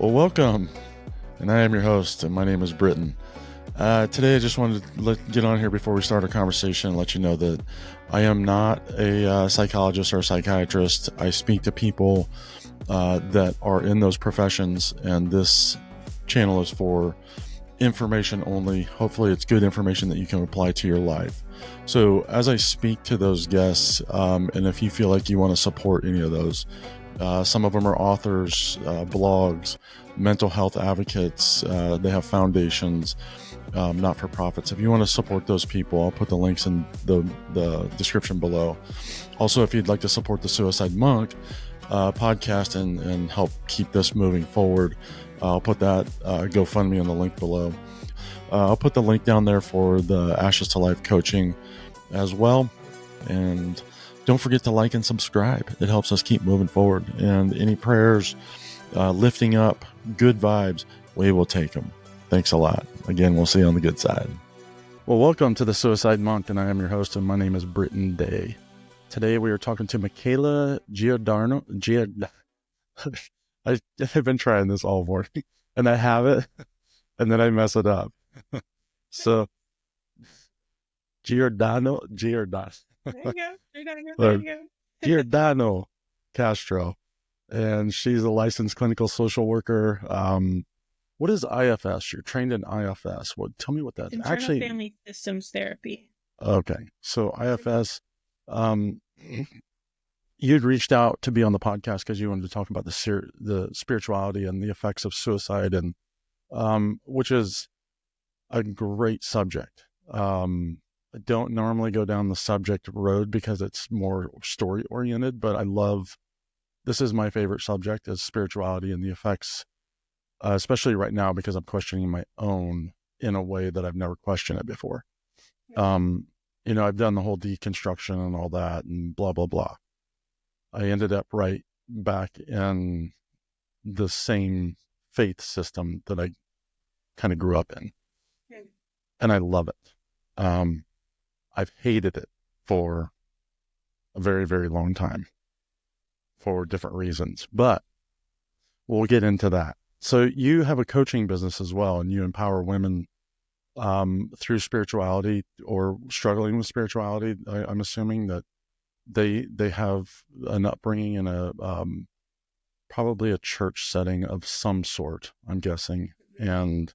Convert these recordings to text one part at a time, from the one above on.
Well, welcome, and I am your host, and my name is Britton. Today, I just wanted to get on here before we start our conversation and let you know that I am not a psychologist or a psychiatrist. I speak to people that are in those professions, and this channel is for information only. Hopefully, it's good information that you can apply to your life. So, as I speak to those guests, and if you feel like you want to support any of those, some of them are authors, blogs, mental health advocates. They have foundations, not-for-profits. If you want to support those people, I'll put the links in the description below. Also, if you'd like to support the Suicide Monk podcast and help keep this moving forward, I'll put that GoFundMe in the link below. I'll put the link down there for the Ashes to Life coaching as well. And don't forget to like and subscribe. It helps us keep moving forward. And any prayers, lifting up, good vibes, we will take them. Thanks a lot. Again, we'll see you on the good side. Well, welcome to the Suicide Monk, and I am your host, and my name is Britton Day. Today we are talking to Michaela Giordano. I've been trying this all morning, and I have it, and then I mess it up. So, Giordano. There you go. There you go. Giordano Castro, and she's a licensed clinical social worker. What is IFS? You're trained in IFS. Tell me what that is. Internal Family Systems Therapy. Okay, so IFS. You'd reached out to be on the podcast because you wanted to talk about the spirituality and the effects of suicide, and which is a great subject. I don't normally go down the subject road because it's more story oriented, but this is my favorite subject, is spirituality and the effects, especially right now because I'm questioning my own in a way that I've never questioned it before. I've done the whole deconstruction and all that and blah, blah, blah. I ended up right back in the same faith system that I kind of grew up in. And I love it. I've hated it for a very, very long time for different reasons, but we'll get into that. So you have a coaching business as well, and you empower women through spirituality or struggling with spirituality. I'm assuming that they have an upbringing in a probably a church setting of some sort, I'm guessing, and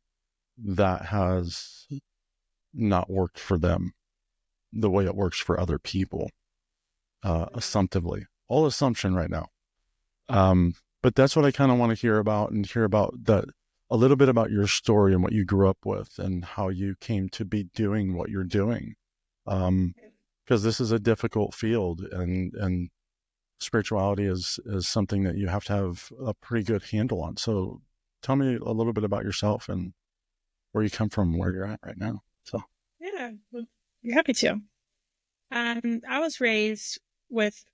that has not worked for them the way it works for other people, assumptively. All assumption right now. But that's what I kind of want to hear about, and hear about that a little bit about your story and what you grew up with and how you came to be doing what you're doing. Because this is a difficult field, and spirituality is something that you have to have a pretty good handle on. So tell me a little bit about yourself and where you come from, where you're at right now. So yeah, you're happy to. I was raised with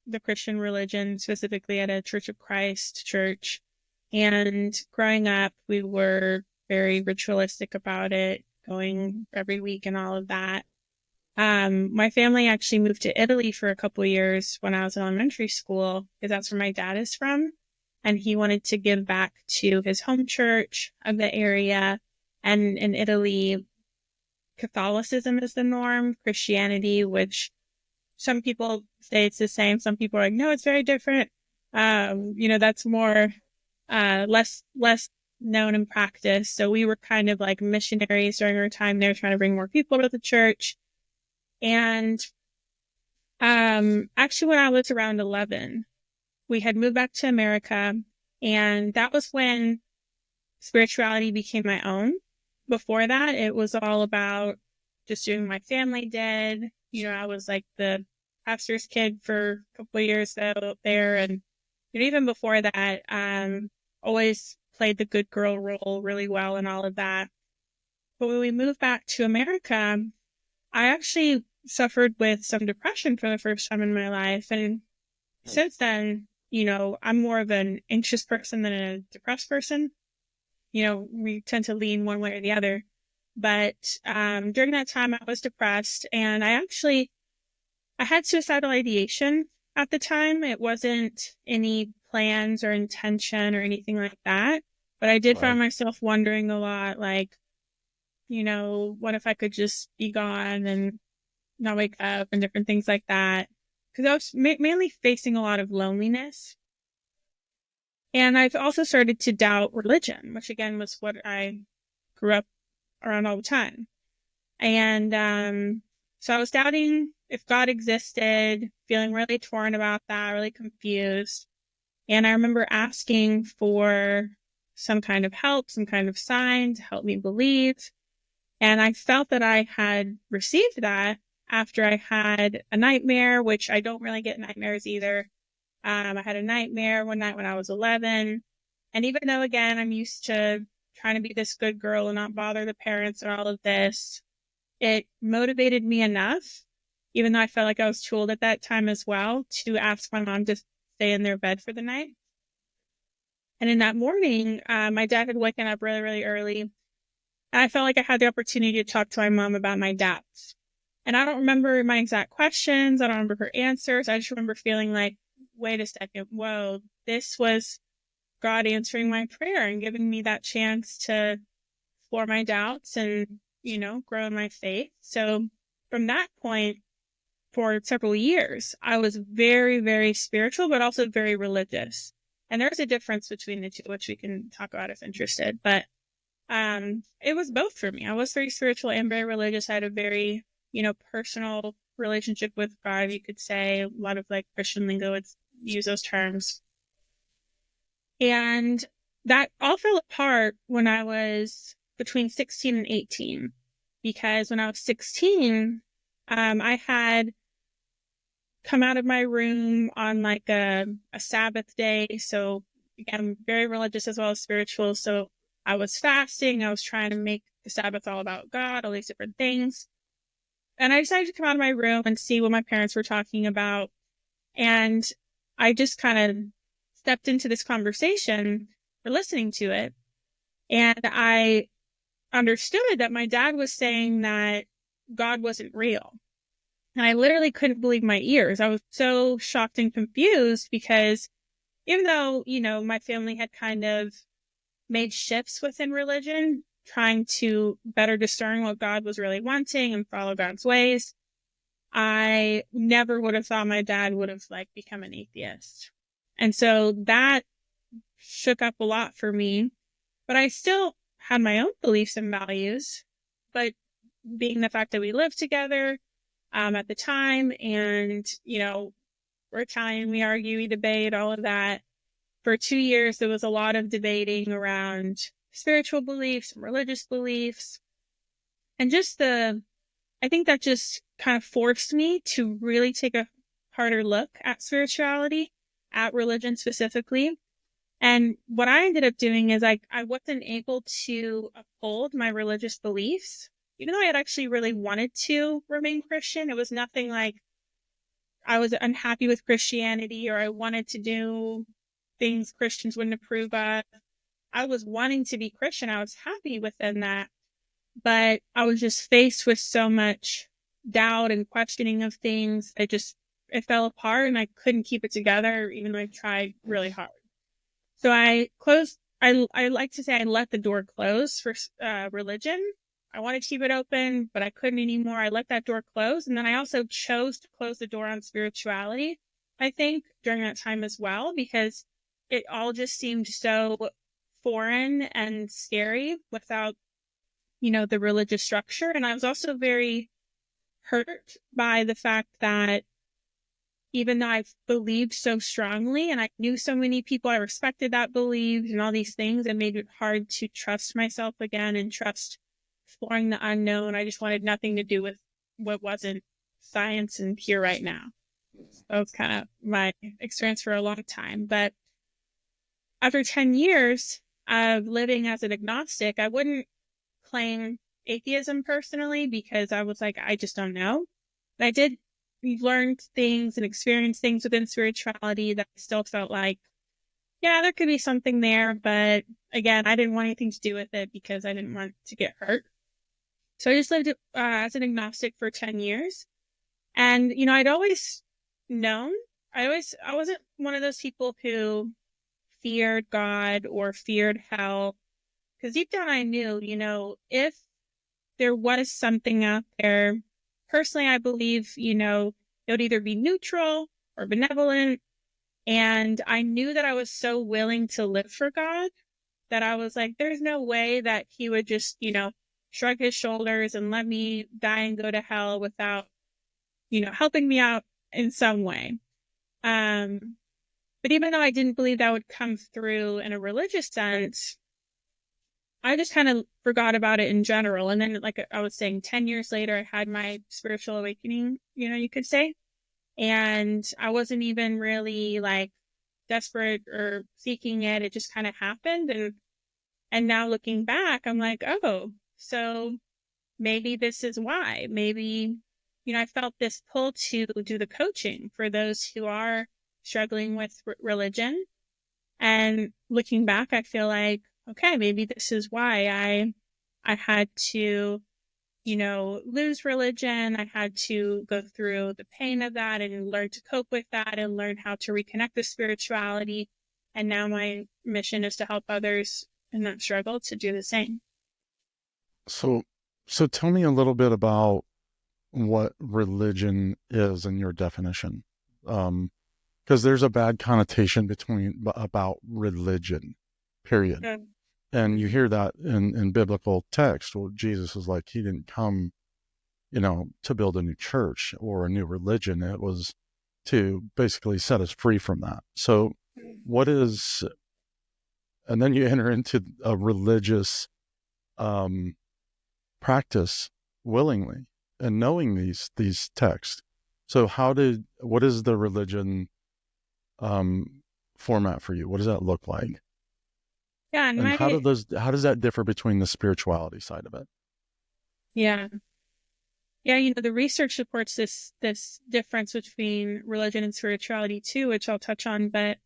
the Christian religion, specifically at a Church of Christ church. And growing up, we were very ritualistic about it, going every week and all of that. My family actually moved to Italy for a couple of years when I was in elementary school, because that's where my dad is from. And he wanted to give back to his home church of the area. And in Italy, Catholicism is the norm, Christianity, which some people say it's the same. Some people are like, no, it's very different. That's more, less known in practice. So we were kind of like missionaries during our time there, trying to bring more people to the church. And, actually when I was around 11, we had moved back to America, and that was when spirituality became my own. Before that, it was all about just doing what my family did. I was like the pastor's kid for a couple of years there. And even before that, always played the good girl role really well and all of that. But when we moved back to America, I actually suffered with some depression for the first time in my life. And since then, I'm more of an anxious person than a depressed person. We tend to lean one way or the other. But during that time, I was depressed, and I had suicidal ideation at the time. It wasn't any plans or intention or anything like that. But I did Right. find myself wondering a lot, like, what if I could just be gone and not wake up and different things like that. Because I was mainly facing a lot of loneliness. And I've also started to doubt religion, which again was what I grew up around all the time. And so I was doubting if God existed, feeling really torn about that, really confused. And I remember asking for some kind of help, some kind of sign to help me believe. And I felt that I had received that after I had a nightmare, which I don't really get nightmares either. I had a nightmare one night when I was 11. And even though, again, I'm used to trying to be this good girl and not bother the parents and all of this, it motivated me enough, even though I felt like I was too old at that time as well, to ask my mom to stay in their bed for the night. And in that morning, my dad had woken up really, really early. And I felt like I had the opportunity to talk to my mom about my doubts. And I don't remember my exact questions. I don't remember her answers. I just remember feeling like, wait a second, whoa, this was God answering my prayer and giving me that chance to explore my doubts and, grow in my faith. So from that point, for several years, I was very, very spiritual, but also very religious. And there's a difference between the two, which we can talk about if interested. But it was both for me. I was very spiritual and very religious. I had a very, personal relationship with God, you could say. A lot of like Christian lingo would use those terms. And that all fell apart when I was between 16 and 18. Because when I was 16, I had come out of my room on like a Sabbath day. So again, I'm very religious as well as spiritual. So I was fasting. I was trying to make the Sabbath all about God, all these different things. And I decided to come out of my room and see what my parents were talking about. And I just kind of stepped into this conversation or listening to it. And I understood that my dad was saying that God wasn't real. And I literally couldn't believe my ears. I was so shocked and confused because even though, my family had kind of made shifts within religion, trying to better discern what God was really wanting and follow God's ways, I never would have thought my dad would have like become an atheist. And so that shook up a lot for me, but I still had my own beliefs and values. But being the fact that we lived together, at the time, and, we're Italian, we argue, we debate, all of that. For 2 years, there was a lot of debating around spiritual beliefs and religious beliefs. And I think that just kind of forced me to really take a harder look at spirituality, at religion specifically. And what I ended up doing is I wasn't able to uphold my religious beliefs, even though I had actually really wanted to remain Christian. It was nothing like I was unhappy with Christianity or I wanted to do things Christians wouldn't approve of. I was wanting to be Christian. I was happy within that. But I was just faced with so much doubt and questioning of things. It fell apart and I couldn't keep it together, even though I tried really hard. So I like to say I let the door close for religion. I wanted to keep it open, but I couldn't anymore. I let that door close. And then I also chose to close the door on spirituality, I think, during that time as well, because it all just seemed so foreign and scary without, the religious structure. And I was also very hurt by the fact that even though I believed so strongly and I knew so many people I respected that believed and all these things, it made it hard to trust myself again and trust exploring the unknown. I just wanted nothing to do with what wasn't science and here right now. That was kind of my experience for a long time. But after 10 years of living as an agnostic, I wouldn't claim atheism personally because I was like, I just don't know. But I did learn things and experience things within spirituality that I still felt like, yeah, there could be something there. But again, I didn't want anything to do with it because I didn't want to get hurt. So I just lived as an agnostic for 10 years. And, I'd always known, I wasn't one of those people who feared God or feared hell. because deep down I knew, if there was something out there, personally, I believe, it would either be neutral or benevolent. And I knew that I was so willing to live for God that I was like, there's no way that he would just, shrug his shoulders and let me die and go to hell without, helping me out in some way. But even though I didn't believe that would come through in a religious sense, I just kind of forgot about it in general. And then, like I was saying, 10 years later, I had my spiritual awakening, you could say. And I wasn't even really like desperate or seeking it. It just kind of happened. And now looking back, I'm like, oh, so maybe this is why. Maybe, I felt this pull to do the coaching for those who are struggling with religion. And looking back, I feel like, okay, maybe this is why I had to, lose religion. I had to go through the pain of that and learn to cope with that and learn how to reconnect with spirituality. And now my mission is to help others in that struggle to do the same. So, so tell me a little bit about what religion is in your definition. Because there's a bad connotation about religion, period. Yeah. And you hear that in biblical text. Well, Jesus was like, he didn't come, to build a new church or a new religion. It was to basically set us free from that. So what is, and then you enter into a religious practice willingly and knowing these texts. So what is the religion format for you? What does that look like? Yeah. And how does that differ between the spirituality side of it? Yeah. Yeah, the research supports this difference between religion and spirituality too, which I'll touch on. But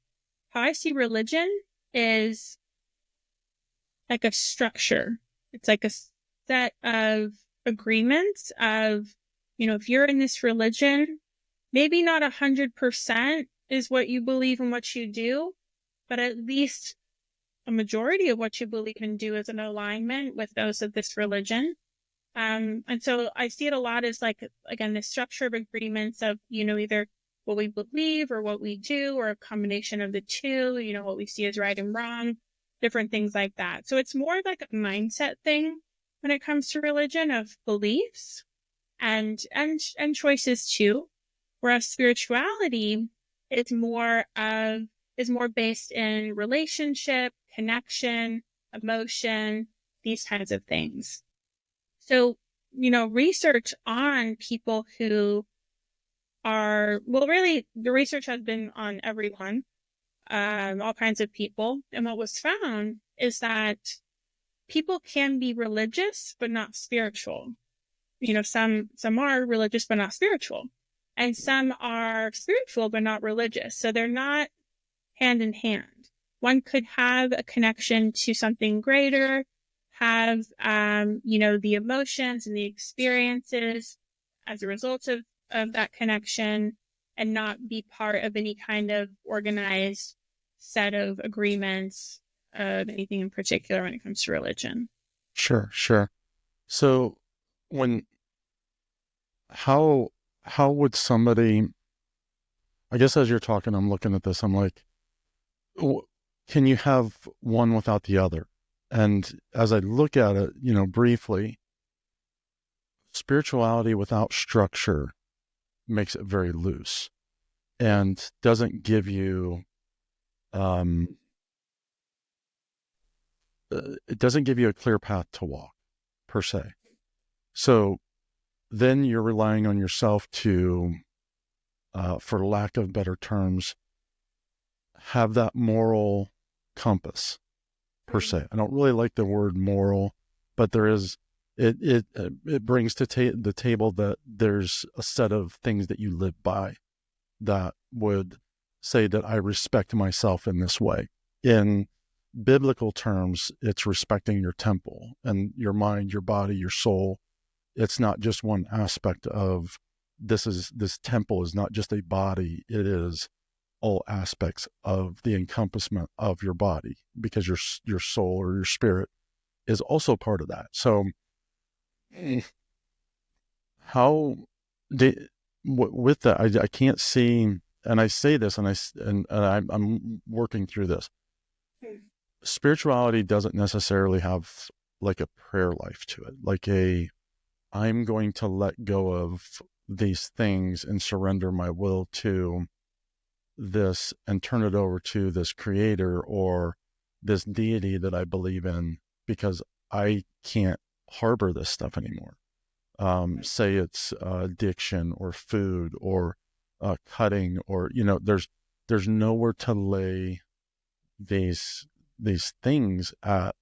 how I see religion is like a structure. It's like a set of agreements of, if you're in this religion, maybe not 100% is what you believe and what you do, but at least a majority of what you believe and do is in alignment with those of this religion. And so I see it a lot as like, again, the structure of agreements of, either what we believe or what we do, or a combination of the two, what we see as right and wrong, different things like that. So it's more like a mindset thing when it comes to religion, of beliefs and choices too. Whereas spirituality is more based in relationship, connection, emotion, these kinds of things. So, research on people who are, well, really, the research has been on everyone, all kinds of people. And what was found is that people can be religious, but not spiritual. Some are religious, but not spiritual. And some are spiritual, but not religious. So they're not hand in hand. One could have a connection to something greater, have, the emotions and the experiences as a result of that connection, and not be part of any kind of organized set of agreements of anything in particular when it comes to religion. Sure. So how would somebody, I guess as you're talking, I'm looking at this, I'm like, can you have one without the other? And as I look at it, briefly, spirituality without structure makes it very loose and doesn't give you, it doesn't give you a clear path to walk per se. So then you're relying on yourself to, for lack of better terms, have that moral compass per se. I don't really like the word moral, but there is, it brings to the table that there's a set of things that you live by that would say that I respect myself in this way. In biblical terms, it's respecting your temple and your mind, your body, your soul. It's not just one aspect of this temple is not just a body. It is all aspects of the encompassment of your body, because your soul or your spirit is also part of that. So how did with that, I can't see, and I say this, and I'm working through this. Spirituality doesn't necessarily have like a prayer life to it, like I'm going to let go of these things and surrender my will to this and turn it over to this creator or this deity that I believe in because I can't harbor this stuff anymore. Say it's addiction or food or cutting, or there's nowhere to lay these things at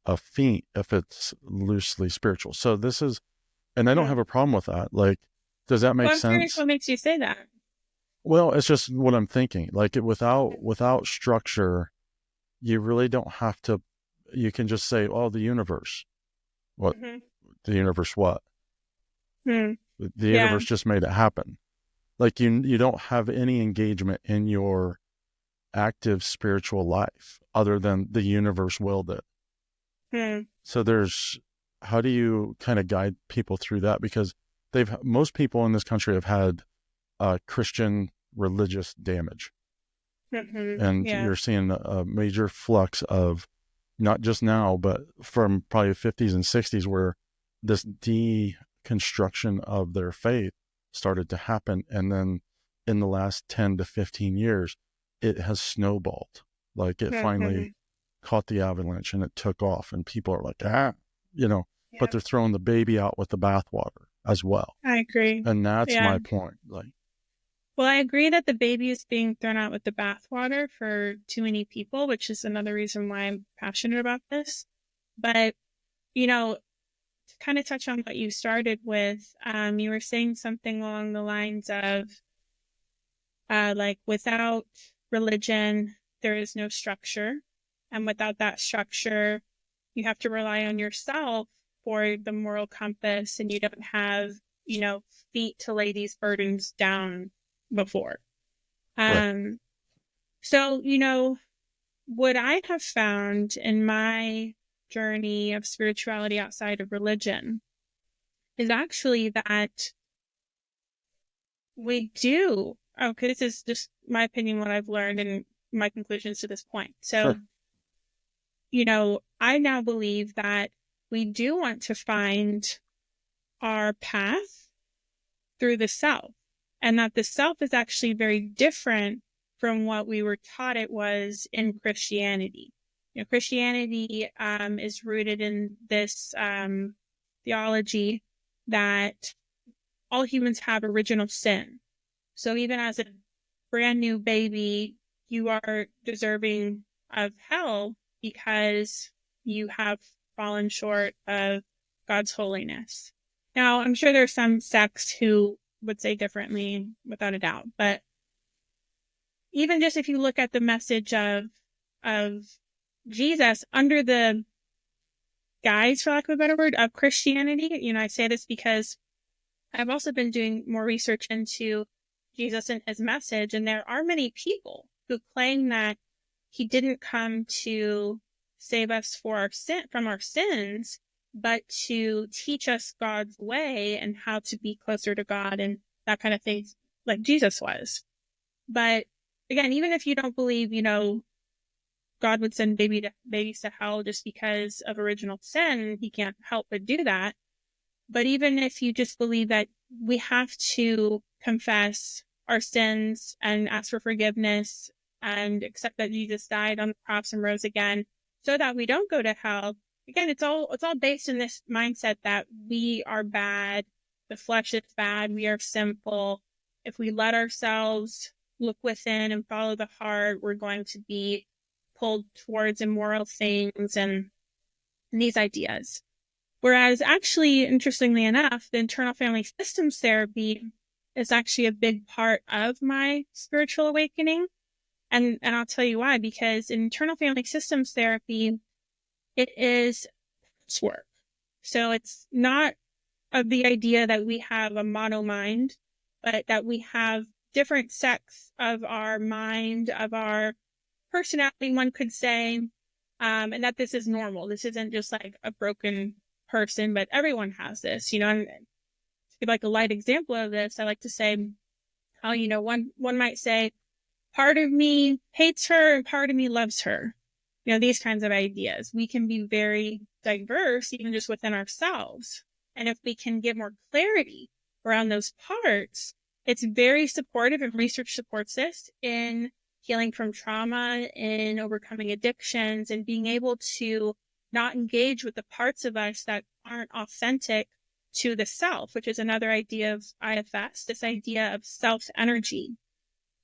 a feet if it's loosely spiritual. So this is, and I don't have a problem with that. Like, does that make Well, I'm curious sense? what makes you say that. Well, it's just what I'm thinking. Like, without structure, you really don't have to. You can just say, "Oh, the universe." What Mm-hmm. the universe? What Hmm. the Yeah. universe just made it happen. Like you don't have any engagement in your active spiritual life other than the universe willed it. Hmm. So how do you kind of guide people through that? Because most people in this country have had Christian religious damage. Mm-hmm. And Yeah. you're seeing a major flux of not just now, but from probably 50s and 60s, where this deconstruction of their faith started to happen. And then in the last 10 to 15 years, it has snowballed. Like it Mm-hmm. finally caught the avalanche and it took off, and people are like, but Yeah. they're throwing the baby out with the bathwater as well. I agree. And that's Yeah. my point. Like, Well, I agree that the baby is being thrown out with the bathwater for too many people, which is another reason why I'm passionate about this. But, to kind of touch on what you started with, you were saying something along the lines of, like, without religion, there is no structure. And without that structure, you have to rely on yourself for the moral compass, and you don't have, feet to lay these burdens down before. right. Um, so, what I have found in my journey of spirituality outside of religion is actually that we do. Okay, this is just my opinion, what I've learned, and my conclusions to this point. So, Sure. I now believe that we do want to find our path through the self, and that the self is actually very different from what we were taught it was in Christianity. Christianity is rooted in this theology that all humans have original sin. So even as a brand new baby, you are deserving of hell because you have fallen short of God's holiness. Now, I'm sure there's some sects who would say differently, without a doubt, but even just if you look at the message of Jesus under the guise, for lack of a better word, of Christianity, I say this because I've also been doing more research into Jesus and his message, and there are many people who claim that he didn't come to save us from our sins, but to teach us God's way and how to be closer to God and that kind of thing, like Jesus was. But again, even if you don't believe, God would send babies to hell just because of original sin, he can't help but do that. But even if you just believe that we have to confess our sins and ask for forgiveness and accept that Jesus died on the cross and rose again so that we don't go to hell, again, it's all based in this mindset that we are bad, the flesh is bad, we are sinful. If we let ourselves look within and follow the heart, we're going to be pulled towards immoral things and these ideas. Whereas actually, interestingly enough, the internal family systems therapy is actually a big part of my spiritual awakening. And I'll tell you why, because in internal family systems therapy, it is work. So it's not of the idea that we have a mono mind, but that we have different sects of our mind, of our personality, one could say, and that this is normal. This isn't just like a broken person, but everyone has this, and to give like a light example of this, I like to say how, one might say, part of me hates her and part of me loves her. These kinds of ideas. We can be very diverse, even just within ourselves. And if we can get more clarity around those parts, it's very supportive, and research supports this in healing from trauma, in overcoming addictions, and being able to not engage with the parts of us that aren't authentic to the self, which is another idea of IFS, this idea of self-energy.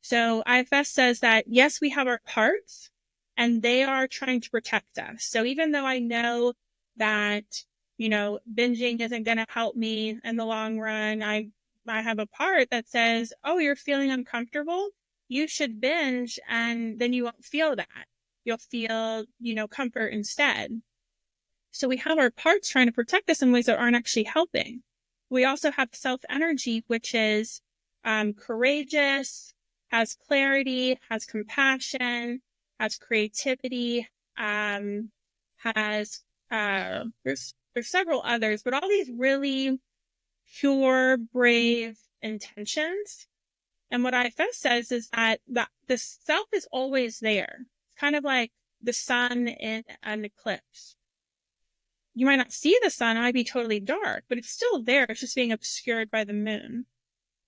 So IFS says that, yes, we have our parts and they are trying to protect us. So even though I know that, binging isn't going to help me in the long run, I have a part that says, oh, you're feeling uncomfortable, you should binge, and then you won't feel that. You'll feel, comfort instead. So we have our parts trying to protect us in ways that aren't actually helping. We also have self-energy, which is courageous, has clarity, has compassion, has creativity, has there's several others, but all these really pure, brave intentions. And what IFS says is that the self is always there. It's kind of like the sun in an eclipse. You might not see the sun, it might be totally dark, but it's still there. It's just being obscured by the moon.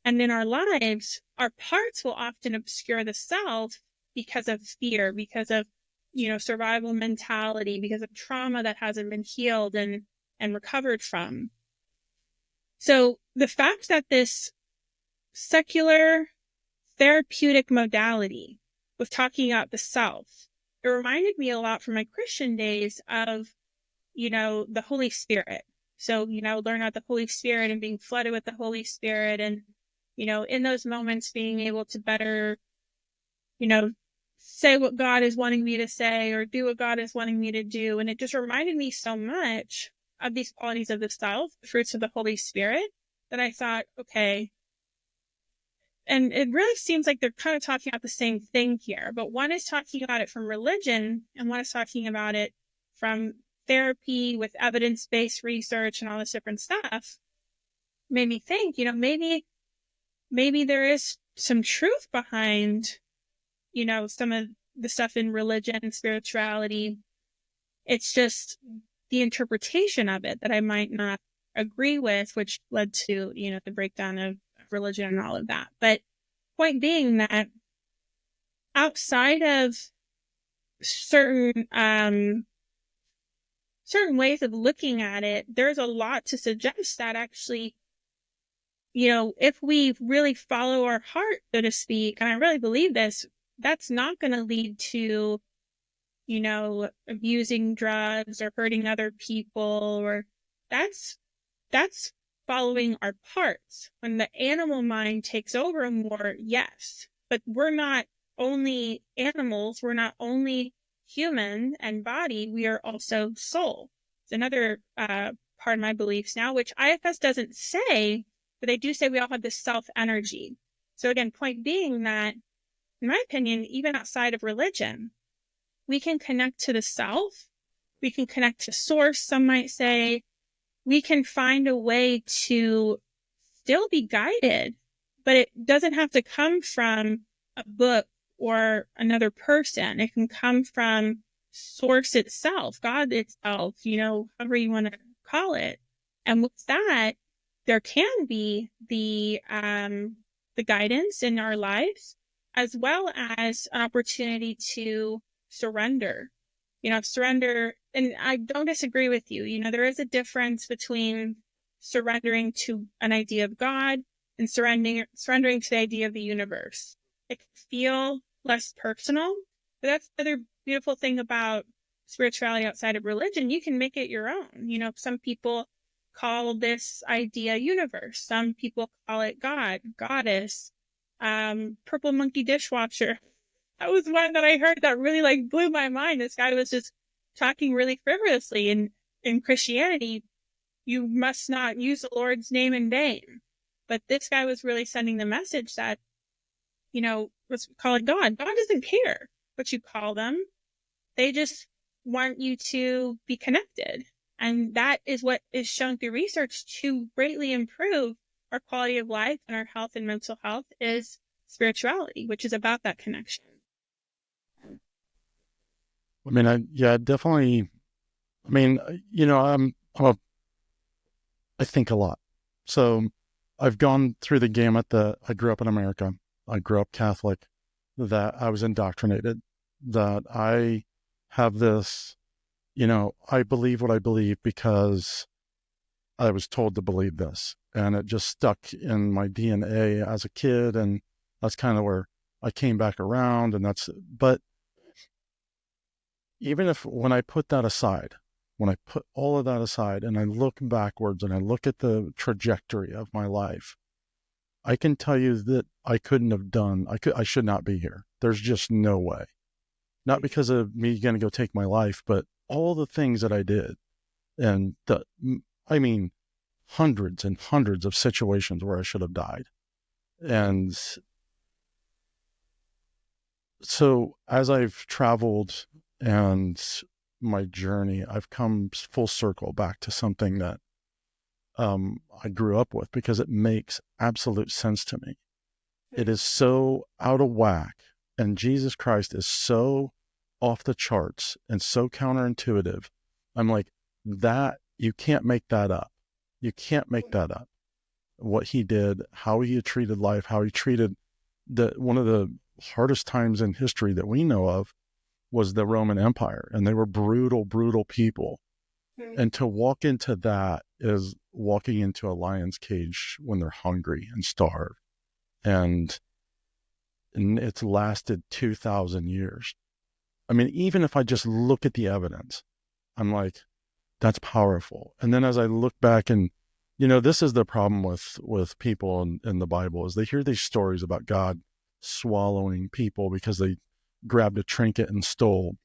And in our lives, our parts will often obscure the self because of fear, because of, survival mentality, because of trauma that hasn't been healed and recovered from. So the fact that this secular therapeutic modality was talking about the self, it reminded me a lot from my Christian days of, the Holy Spirit. So, learn about the Holy Spirit and being flooded with the Holy Spirit, and, in those moments being able to better, say what God is wanting me to say or do what God is wanting me to do. And it just reminded me so much of these qualities of the self, the fruits of the Holy Spirit, that I thought, okay. And it really seems like they're kind of talking about the same thing here, but one is talking about it from religion and one is talking about it from therapy with evidence-based research and all this different stuff. Made me think, maybe there is some truth behind, some of the stuff in religion and spirituality. It's just the interpretation of it that I might not agree with, which led to, the breakdown of religion and all of that. But point being that outside of certain ways of looking at it, there's a lot to suggest that actually, if we really follow our heart, so to speak, and I really believe this, that's not going to lead to, abusing drugs or hurting other people, or that's following our parts. When the animal mind takes over more, yes, but we're not only animals, we're not only human and body, we are also soul. It's another part of my beliefs now, which IFS doesn't say, but they do say we all have this self-energy. So again, point being that, in my opinion, even outside of religion, we can connect to the self, we can connect to source, some might say, we can find a way to still be guided, but it doesn't have to come from a book or another person. It can come from source itself, God itself, however you want to call it. And with that, there can be the guidance in our lives, as well as an opportunity to surrender. Surrender, and I don't disagree with you. There is a difference between surrendering to an idea of God and surrendering to the idea of the universe. It can feel less personal, but that's the other beautiful thing about spirituality outside of religion. You can make it your own. Some people call this idea universe. Some people call it God, goddess, purple monkey dishwasher. That was one that I heard that really blew my mind. This guy was just talking really frivolously. In Christianity, you must not use the Lord's name in vain. But this guy was really sending the message that, let's call it God. God doesn't care what you call them. They just want you to be connected. And that is what is shown through research to greatly improve our quality of life and our health and mental health is spirituality, which is about that connection. I mean, yeah, definitely. I mean, I think a lot. So I've gone through the gamut that I grew up in America. I grew up Catholic, that I was indoctrinated, that I have this, I believe what I believe because I was told to believe this. And it just stuck in my DNA as a kid. And that's kind of where I came back around. But even if, when I put that aside, when I put all of that aside and I look backwards and I look at the trajectory of my life, I can tell you that I couldn't have done, I should not be here. There's just no way. Not because of me going to go take my life, but all the things that I did. And I mean, hundreds and hundreds of situations where I should have died. And so as I've traveled and my journey, I've come full circle back to something that I grew up with because it makes absolute sense to me. It is so out of whack, and Jesus Christ is so off the charts and so counterintuitive. I'm like, that, you can't make that up. You can't make that up. What he did, how he treated life, how he treated one of the hardest times in history that we know of was the Roman Empire, and they were brutal, brutal people. And to walk into that is walking into a lion's cage when they're hungry and starved. And it's lasted 2,000 years. I mean, even if I just look at the evidence, I'm like, that's powerful. And then as I look back and, this is the problem with people in the Bible is they hear these stories about God swallowing people because they grabbed a trinket and stole.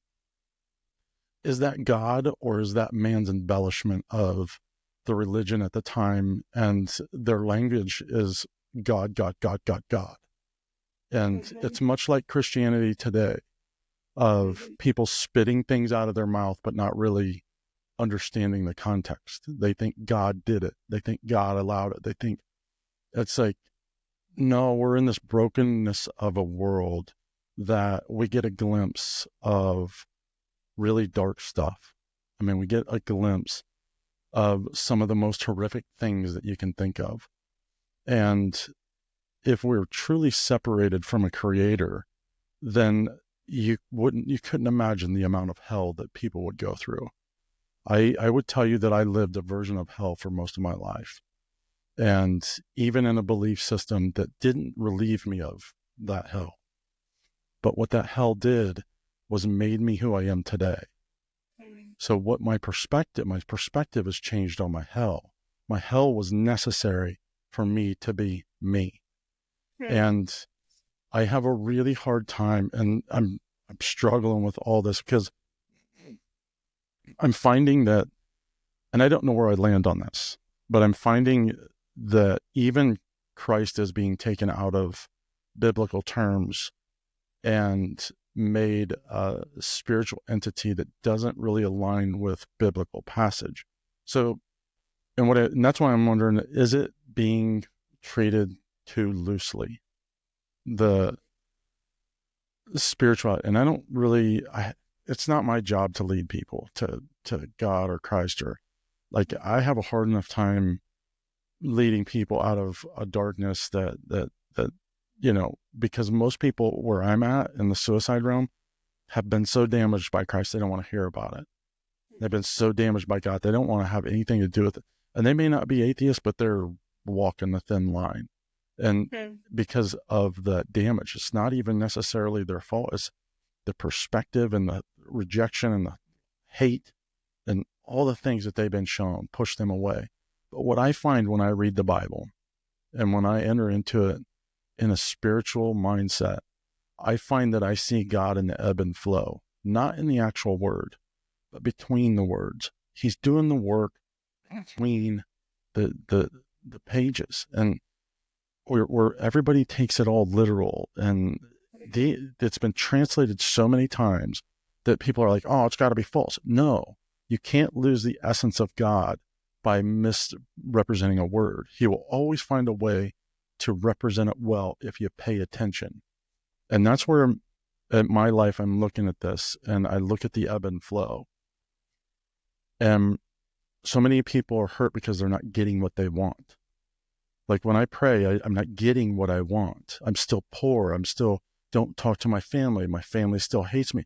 Is that God, or is that man's embellishment of the religion at the time? And their language is God, God, God, God, God. And it's much like Christianity today, of people spitting things out of their mouth, but not really understanding the context. They think God did it. They think God allowed it. They think it's like, no, we're in this brokenness of a world that we get a glimpse of really dark stuff. I mean, we get a glimpse of some of the most horrific things that you can think of. And if we're truly separated from a creator, then you couldn't imagine the amount of hell that people would go through. I would tell you that I lived a version of hell for most of my life. And even in a belief system that didn't relieve me of that hell. But what that hell did was made me who I am today. So what my perspective has changed on my hell. My hell was necessary for me to be me. And I have a really hard time, and I'm struggling with all this because I'm finding that, and I don't know where I land on this, but I'm finding that even Christ is being taken out of biblical terms and made a spiritual entity that doesn't really align with biblical passage. So, and that's why I'm wondering, is it being treated too loosely? The spiritual, and I don't really, it's not my job to lead people to God or Christ, or like, I have a hard enough time leading people out of a darkness that because most people where I'm at in the suicide realm have been so damaged by Christ, they don't want to hear about it. They've been so damaged by God, they don't want to have anything to do with it. And they may not be atheists, but they're walking the thin line. And because of the damage, it's not even necessarily their fault. It's the perspective and the rejection and the hate and all the things that they've been shown push them away. But what I find when I read the Bible and when I enter into it in a spiritual mindset, I find that I see God in the ebb and flow, not in the actual word, but between the words. He's doing the work between the pages, and where everybody takes it all literal, and it's been translated so many times that people are like, oh, it's got to be false. No, you can't lose the essence of God by misrepresenting a word. He will always find a way to represent it well if you pay attention. And that's where in my life I'm looking at this, and I look at the ebb and flow. And so many people are hurt because they're not getting what they want. Like when I pray, I'm not getting what I want. I'm still poor. I'm still don't talk to my family. My family still hates me.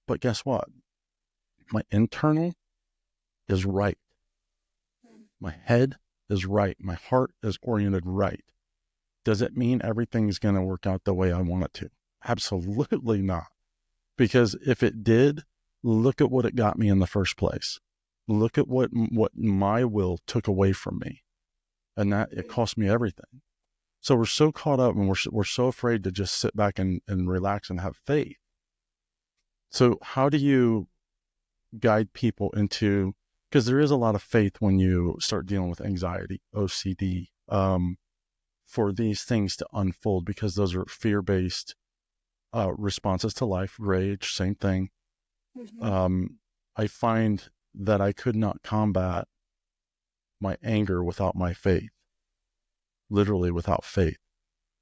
But guess what? My internal is right. My head is right. My heart is oriented right. Does it mean everything's going to work out the way I want it to? Absolutely not. Because if it did, look at what it got me in the first place. Look at what my will took away from me. And that it cost me everything. So we're so caught up and we're so afraid to just sit back and relax and have faith. So how do you guide people into, because there is a lot of faith when you start dealing with anxiety, OCD, for these things to unfold, because those are fear-based responses to life, rage, same thing. Mm-hmm. I find that I could not combat my anger without my faith, literally without faith,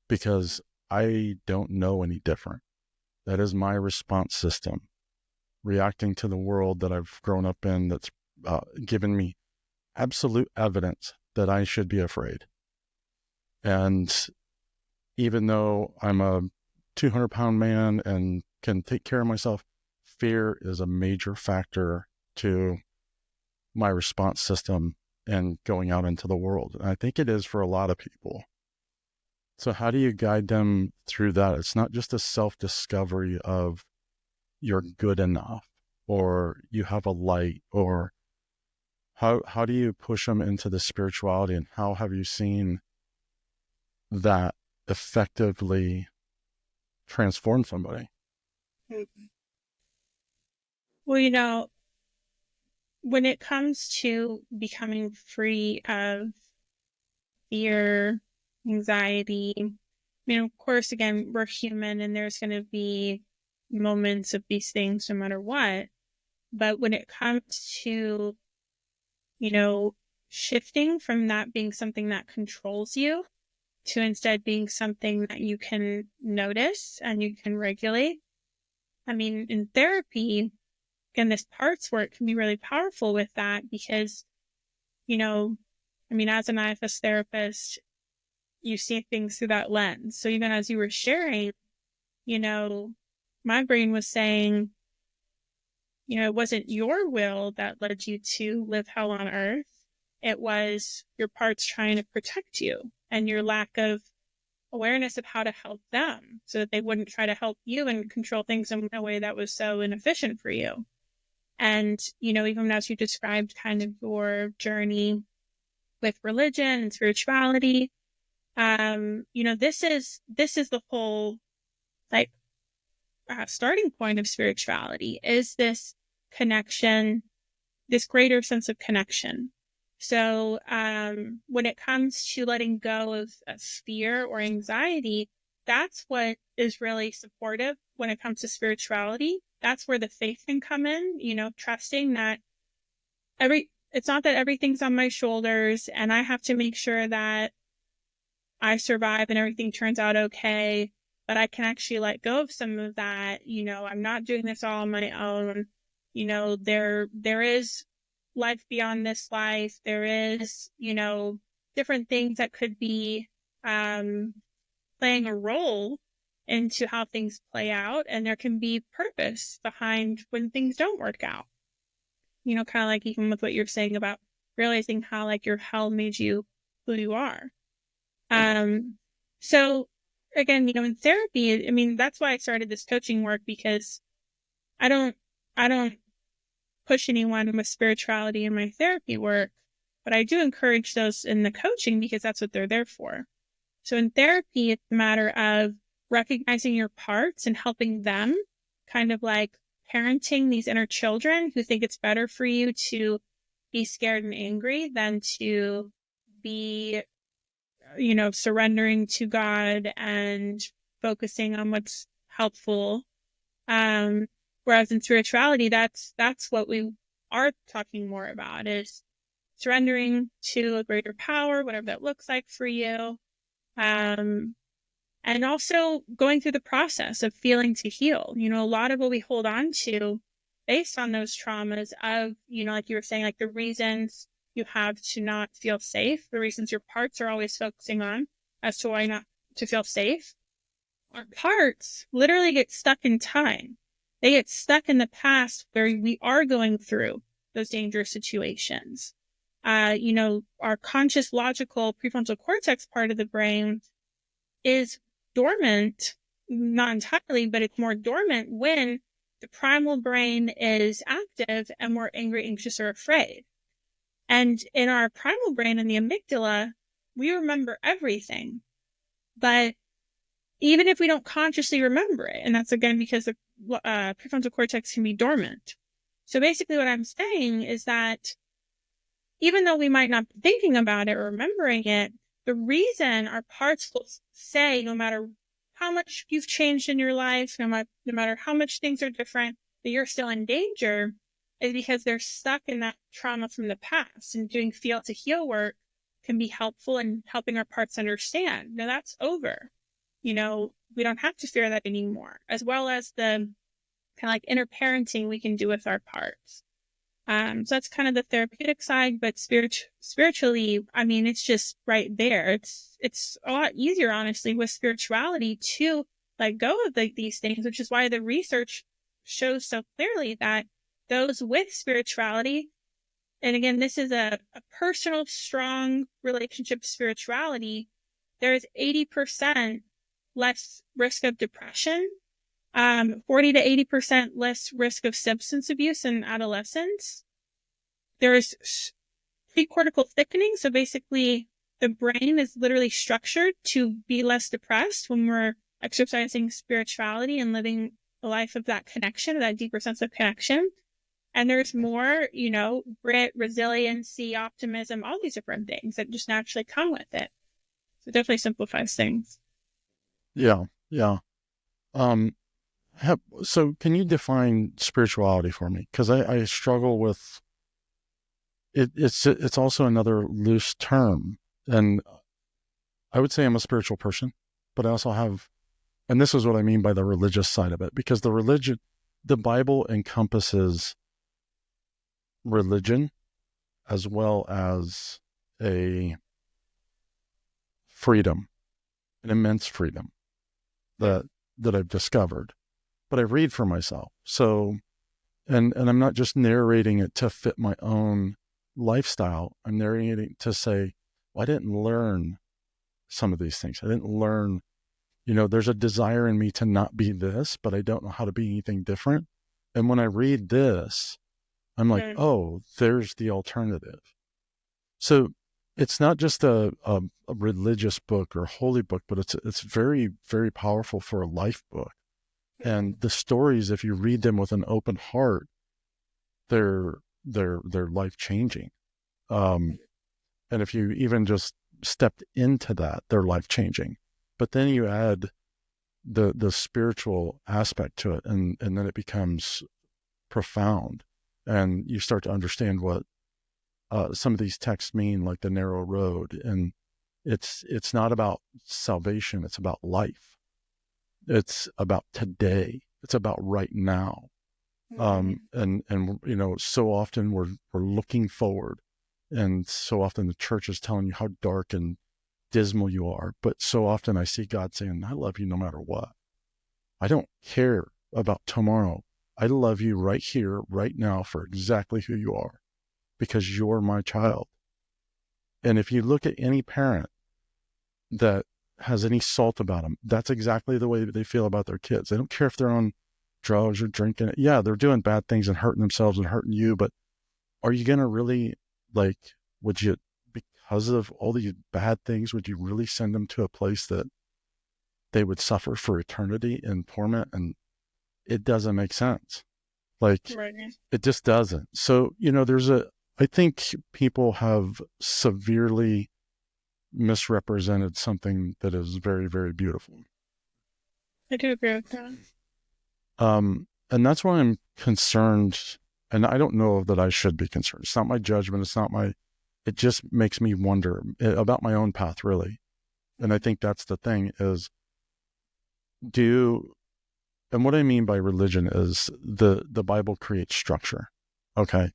because I don't know any different. That is my response system, reacting to the world that I've grown up in that's given me absolute evidence that I should be afraid. And even though I'm a 200-pound man and can take care of myself, fear is a major factor to my response system and going out into the world. And I think it is for a lot of people. So how do you guide them through that? It's not just a self-discovery of you're good enough or you have a light, or how do you push them into the spirituality, and how have you seen that effectively transform somebody? Well, when it comes to becoming free of fear, anxiety, of course, again, we're human and there's going to be moments of these things no matter what. But when it comes to, shifting from that being something that controls you to instead being something that you can notice and you can regulate. In therapy, again, this parts work can be really powerful with that because, as an IFS therapist, you see things through that lens. So even as you were sharing, my brain was saying, it wasn't your will that led you to live hell on earth. It was your parts trying to protect you and your lack of awareness of how to help them so that they wouldn't try to help you and control things in a way that was so inefficient for you. And, even as you described kind of your journey with religion and spirituality, this is the whole starting point of spirituality, is this connection, this greater sense of connection. So when it comes to letting go of fear or anxiety, that's what is really supportive when it comes to spirituality. That's where the faith can come in, trusting that it's not that everything's on my shoulders and I have to make sure that I survive and everything turns out okay, but I can actually let go of some of that. I'm not doing this all on my own. There is life beyond this life. There is, different things that could be playing a role into how things play out. And there can be purpose behind when things don't work out. Kind of like even with what you're saying about realizing how your hell made you who you are. So again, in therapy, that's why I started this coaching work, because I don't push anyone with spirituality in my therapy work, but I do encourage those in the coaching because that's what they're there for. So in therapy, it's a matter of recognizing your parts and helping them, kind of like parenting these inner children who think it's better for you to be scared and angry than to be, surrendering to God and focusing on what's helpful. Whereas in spirituality, that's what we are talking more about, is surrendering to a greater power, whatever that looks like for you. Um, and also going through the process of feeling to heal. You know, a lot of what we hold on to based on those traumas of, you know, like you were saying, like the reasons you have to not feel safe, the reasons your parts are always focusing on as to why not to feel safe. Our parts literally get stuck in time. They get stuck in the past where we are going through those dangerous situations. You know, our conscious logical prefrontal cortex part of the brain is dormant, not entirely, but it's more dormant when the primal brain is active and we're angry, anxious, or afraid. And in our primal brain and the amygdala, we remember everything. But even if we don't consciously remember it, and that's again because the prefrontal cortex can be dormant. So basically what I'm saying is that even though we might not be thinking about it or remembering it, the reason our parts will say, no matter how much you've changed in your life, no matter how much things are different, that you're still in danger, is because they're stuck in that trauma from the past. And doing feel to heal work can be helpful in helping our parts understand, no, that's over. You know, we don't have to fear that anymore, as well as the kind of like inner parenting we can do with our parts. So that's kind of the therapeutic side, but spiritually, I mean, it's just right there. It's a lot easier, honestly, with spirituality to let go of these things, which is why the research shows so clearly that those with spirituality, and again, this is a personal, strong relationship spirituality, there's 80% less risk of depression, 40 to 80% less risk of substance abuse in adolescents. There's precortical thickening. So basically, the brain is literally structured to be less depressed when we're exercising spirituality and living a life of that connection, that deeper sense of connection. And there's more, you know, grit, resiliency, optimism, all these different things that just naturally come with it. So it definitely simplifies things. Yeah, yeah. Um, so can you define spirituality for me? Because I struggle with it. It's also another loose term, and I would say I'm a spiritual person, but I also have, and this is what I mean by the religious side of it, because the Bible encompasses religion as well as a freedom, an immense freedom that I've discovered. But I read for myself. So, and I'm not just narrating it to fit my own lifestyle. I'm narrating to say, well, I didn't learn some of these things. I didn't learn, you know, there's a desire in me to not be this, but I don't know how to be anything different. And when I read this, I'm like, Mm-hmm. oh, there's the alternative. So it's not just a religious book or holy book, but it's very, very powerful for a life book. And the stories, if you read them with an open heart, they're they're life changing. Um, and if you even just stepped into that, they're life changing. But then you add the spiritual aspect to it, and then it becomes profound, and you start to understand what some of these texts mean, like the narrow road. And it's not about salvation; it's about life. It's about today. It's about right now. And you know, so often we're looking forward, and so often the church is telling you how dark and dismal you are. But so often I see God saying, "I love you no matter what. I don't care about tomorrow. I love you right here, right now, for exactly who you are, because you're my child." And if you look at any parent that has any salt about them, that's exactly the way they feel about their kids. They don't care if they're on drugs or drinking. Yeah, they're doing bad things and hurting themselves and hurting you, but are you going to really, like, would you, because of all these bad things, would you really send them to a place that they would suffer for eternity in torment? And it doesn't make sense. Like, Right. it just doesn't. So, you know, I think people have severely misrepresented something that is very, very beautiful. I do agree with that. And that's why I'm concerned. And I don't know that I should be concerned. It's not my judgment. It just makes me wonder about my own path, really. And I think that's the thing is, and what I mean by religion is the Bible creates structure. Okay.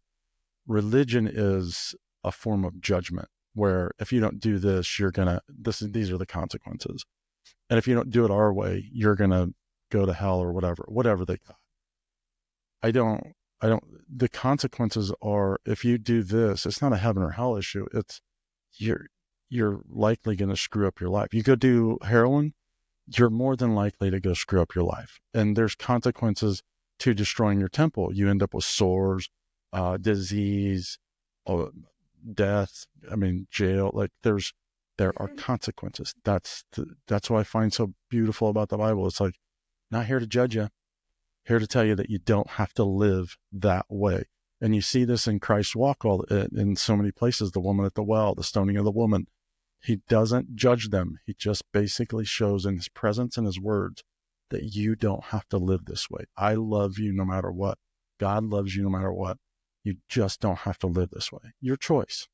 Religion is a form of judgment where if you don't do this, these are the consequences. And if you don't do it our way, you're going to go to hell or whatever they got. I don't, the consequences are if you do this, it's not a heaven or hell issue. It's you're likely going to screw up your life. You go do heroin, you're more than likely to go screw up your life. And there's consequences to destroying your temple. You end up with sores, disease, death. I mean, jail. Like there are consequences. That's what I find so beautiful about the Bible. It's like, not here to judge you, here to tell you that you don't have to live that way. And you see this in Christ's walk in so many places. The woman at the well, the stoning of the woman. He doesn't judge them. He just basically shows in his presence and his words that you don't have to live this way. I love you no matter what. God loves you no matter what. You just don't have to live this way. Your choice.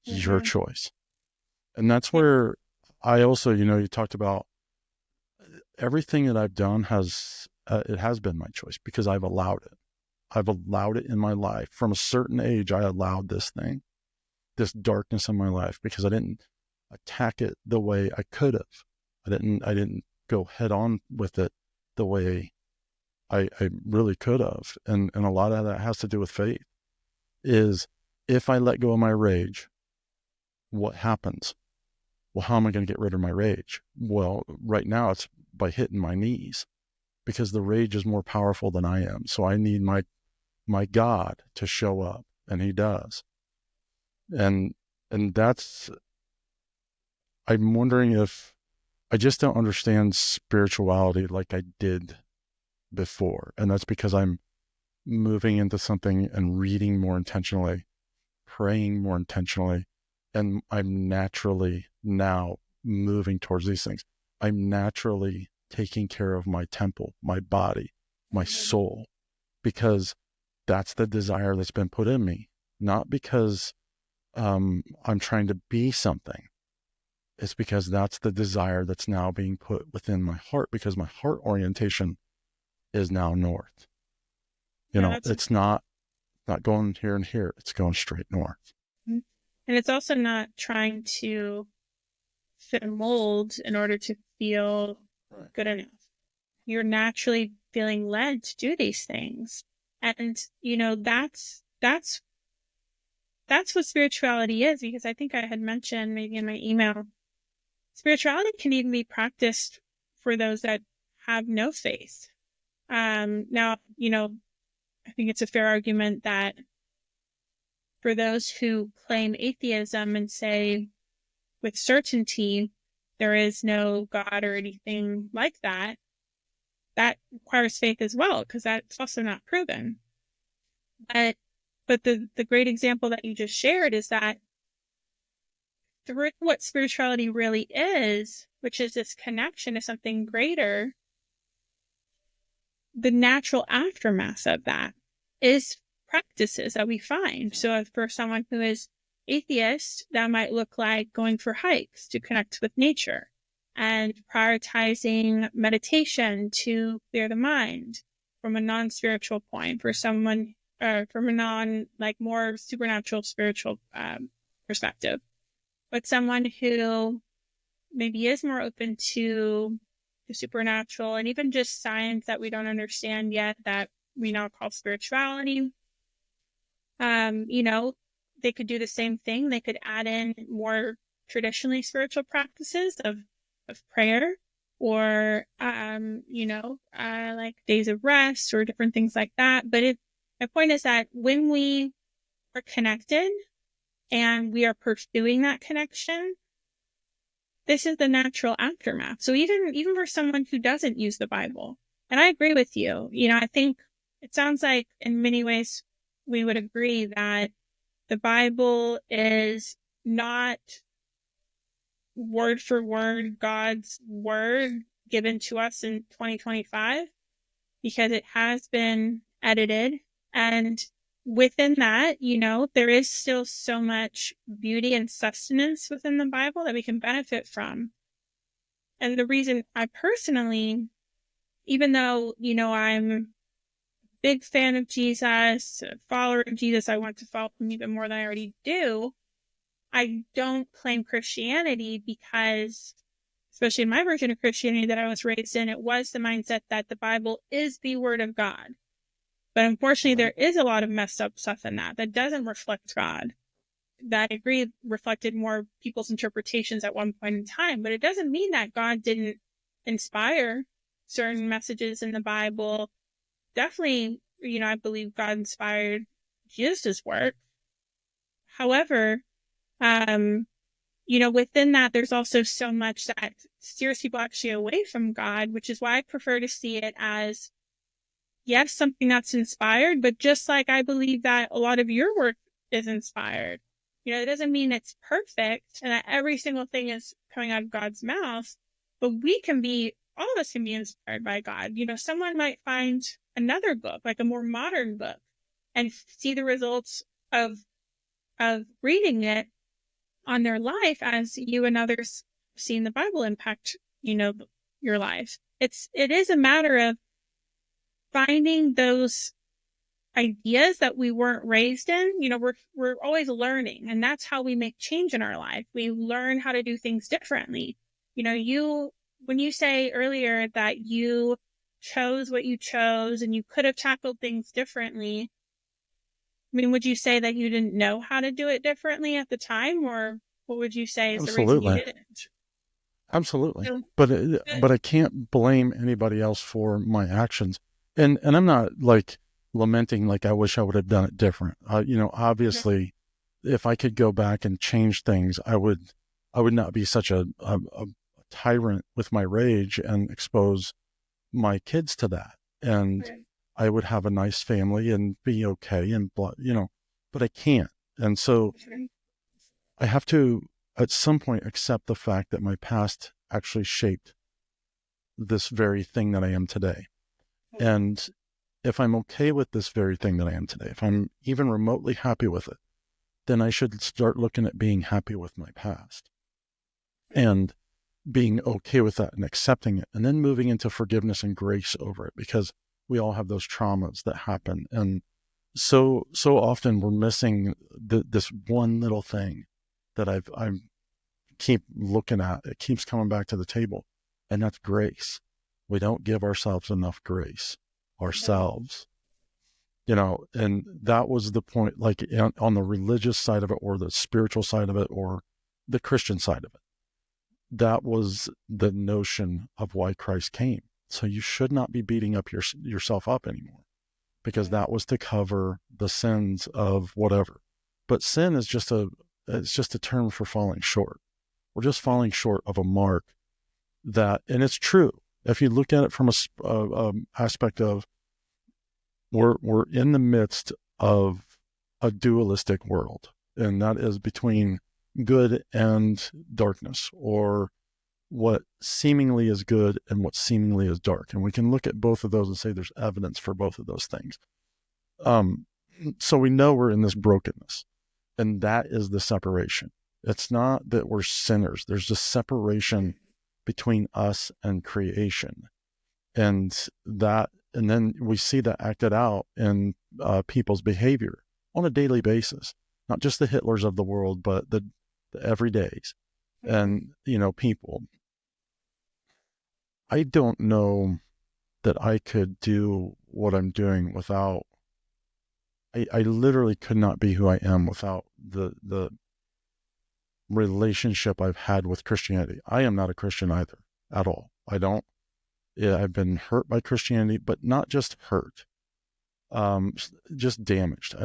Your choice. And that's where I also, you talked about everything that I've done it has been my choice because I've allowed it. I've allowed it in my life. From a certain age, I allowed this darkness in my life because I didn't attack it the way I could have. I didn't go head on with it the way I really could have. And a lot of that has to do with faith. Is if I let go of my rage, what happens? Well, how am I going to get rid of my rage? Well, right now it's by hitting my knees because the rage is more powerful than I am. So I need my God to show up, and he does. And I'm wondering if I just don't understand spirituality like I did before. And that's because I'm moving into something and reading more intentionally, praying more intentionally. And I'm naturally now moving towards these things. I'm naturally taking care of my temple, my body, my soul, because that's the desire that's been put in me, not because I'm trying to be something. It's because that's the desire that's now being put within my heart because my heart orientation is now north. It's not going here and here. It's going straight north. And it's also not trying to fit a mold in order to feel good enough. You're naturally feeling led to do these things. And, that's what spirituality is, because I think I had mentioned maybe in my email, spirituality can even be practiced for those that have no faith. Now, I think it's a fair argument that for those who claim atheism and say with certainty there is no God or anything like that, that requires faith as well, because that's also not proven. But the great example that you just shared is that through what spirituality really is, which is this connection to something greater, the natural aftermath of that is practices that we find. So for someone who is atheist, that might look like going for hikes to connect with nature and prioritizing meditation to clear the mind from a non-spiritual point. For someone from a more supernatural spiritual perspective. But someone who maybe is more open to the supernatural and even just science that we don't understand yet that we now call spirituality, they could do the same thing. They could add in more traditionally spiritual practices of prayer or, like days of rest or different things like that. But my point is that when we are connected and we are pursuing that connection, this is the natural aftermath. So even for someone who doesn't use the Bible, and I agree with you, I think it sounds like in many ways we would agree that the Bible is not word for word God's word given to us in 2025. because it has been edited. And within that, there is still so much beauty and sustenance within the Bible that we can benefit from. And the reason I personally, even though, I'm a big fan of Jesus, a follower of Jesus, I want to follow him even more than I already do, I don't claim Christianity because, especially in my version of Christianity that I was raised in, it was the mindset that the Bible is the Word of God. But unfortunately, there is a lot of messed up stuff in that doesn't reflect God. That I agree reflected more people's interpretations at one point in time, but it doesn't mean that God didn't inspire certain messages in the Bible. Definitely, I believe God inspired Jesus' work. However, within that, there's also so much that steers people actually away from God, which is why I prefer to see it as, yes, something that's inspired, but just like I believe that a lot of your work is inspired. It doesn't mean it's perfect and that every single thing is coming out of God's mouth, but all of us can be inspired by God. Someone might find another book, like a more modern book, and see the results of reading it on their life as you and others seeing the Bible impact, your life. It is a matter of finding those ideas that we weren't raised in. We're always learning, and that's how we make change in our life. We learn how to do things differently. When you say earlier that you chose what you chose and you could have tackled things differently, would you say that you didn't know how to do it differently at the time, or what would you say is the reason you didn't? Absolutely. So, But I can't blame anybody else for my actions. And I'm not like lamenting like I wish I would have done it different. Obviously if I could go back and change things, I would not be such a tyrant with my rage and expose my kids to that. And I would have a nice family and be okay and but I can't. And so I have to at some point accept the fact that my past actually shaped this very thing that I am today. And if I'm okay with this very thing that I am today, if I'm even remotely happy with it, then I should start looking at being happy with my past and being okay with that and accepting it, and then moving into forgiveness and grace over it, because we all have those traumas that happen. And so often we're missing this one little thing that I keep looking at. It keeps coming back to the table, and that's grace. We don't give ourselves enough grace ourselves, and that was the point, like on the religious side of it or the spiritual side of it or the Christian side of it. That was the notion of why Christ came. So you should not be beating up yourself up anymore, because that was to cover the sins of whatever. But sin is just a term for falling short. We're just falling short of a mark that, and it's true. If you look at it from a aspect of we're in the midst of a dualistic world, and that is between good and darkness, or what seemingly is good and what seemingly is dark. And we can look at both of those and say there's evidence for both of those things. So we know we're in this brokenness, and that is the separation. It's not that we're sinners. There's just separation between us and creation. And then we see that acted out in people's behavior on a daily basis, not just the Hitlers of the world, but the everydays and, people. I don't know that I could do what I'm doing without, I literally could not be who I am without the relationship I've had with Christianity. I am not a Christian either at all. I've been hurt by Christianity, but not just hurt, just damaged.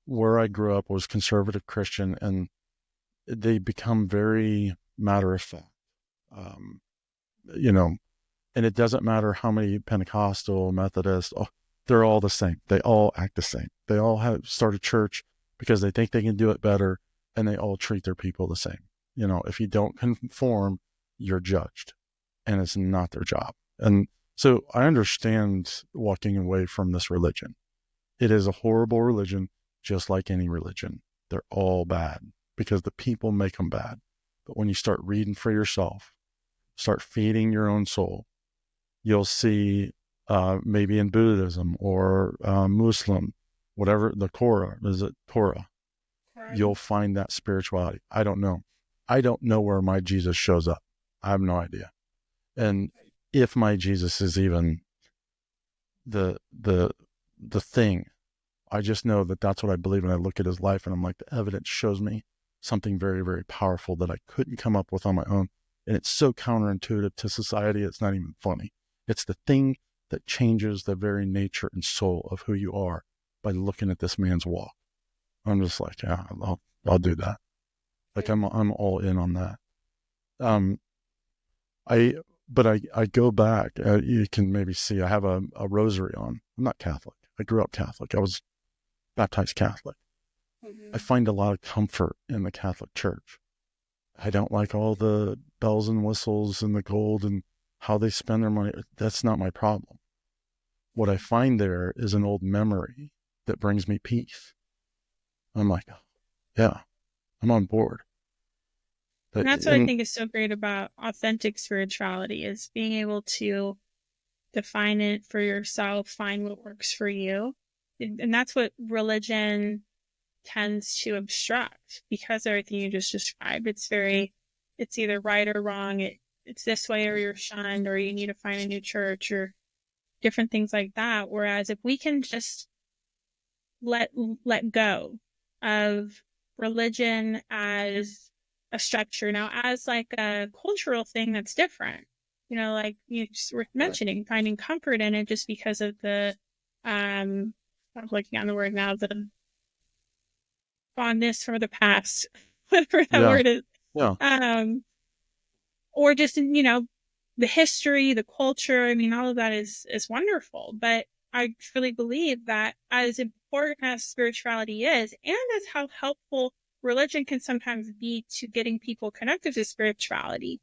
Where I grew up was conservative Christian, and they become very matter of fact, and it doesn't matter how many Pentecostal, Methodist, they're all the same. They all act the same. They all have started church because they think they can do it better, and they all treat their people the same. If you don't conform, you're judged, and it's not their job. And So I understand walking away from this religion. It is a horrible religion, just like any religion. They're all bad because the people make them bad. But when you start reading for yourself, start feeding your own soul, you'll see maybe in Buddhism or Muslim, whatever the Torah, is it Torah? Right. You'll find that spirituality. I don't know. I don't know where my Jesus shows up. I have no idea. And if my Jesus is even the the the thing, I just know that that's what I believe. And I look at his life and I'm like, the evidence shows me something very, very powerful that I couldn't come up with on my own. And it's so counterintuitive to society. It's not even funny. It's the thing that changes the very nature and soul of who you are by looking at this man's walk. I'm just like, yeah, I'll do that. Like I'm all in on that. Um, I go back. You can maybe see I have a rosary on. I'm not Catholic. I grew up Catholic. I was baptized Catholic. I find a lot of comfort in the Catholic Church. I don't like all the bells and whistles and the gold and how they spend their money. That's not my problem. What I find there is an old memory that brings me peace. I'm like, yeah, I'm on board. And that's what I And think is so great about authentic spirituality, is being able to define it for yourself, find what works for you. And that's what religion tends to obstruct, because everything you just described, it's either right or wrong. It's this way or you're shunned, or you need to find a new church, or different things like that. Whereas if we can just let go of religion as a structure, now as like a cultural thing, that's different. Like you just were mentioning, finding comfort in it just because of the I'm looking on the word now, the fondness for the past, whatever that yeah, word is. yeah, Um, or just, the history, the culture. I mean, all of that is wonderful. But I truly believe that as important as spirituality is, and as how helpful religion can sometimes be to getting people connected to spirituality,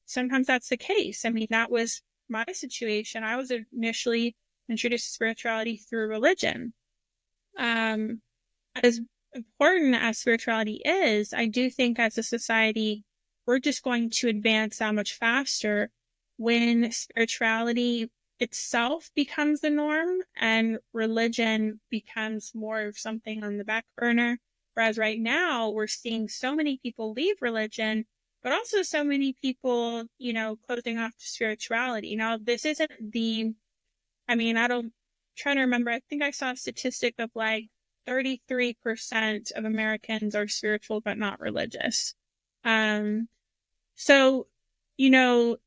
sometimes that's the case. I mean, that was my situation. I was initially introduced to spirituality through religion. Um, as important as spirituality is, I do think as a society, we're just going to advance that much faster when spirituality itself becomes the norm and religion becomes more of something on the back burner. Whereas right now, we're seeing so many people leave religion, but also so many people, closing off to spirituality. Now, this isn't I don't try to remember. I think I saw a statistic of like 33% of Americans are spiritual but not religious. Um, so, the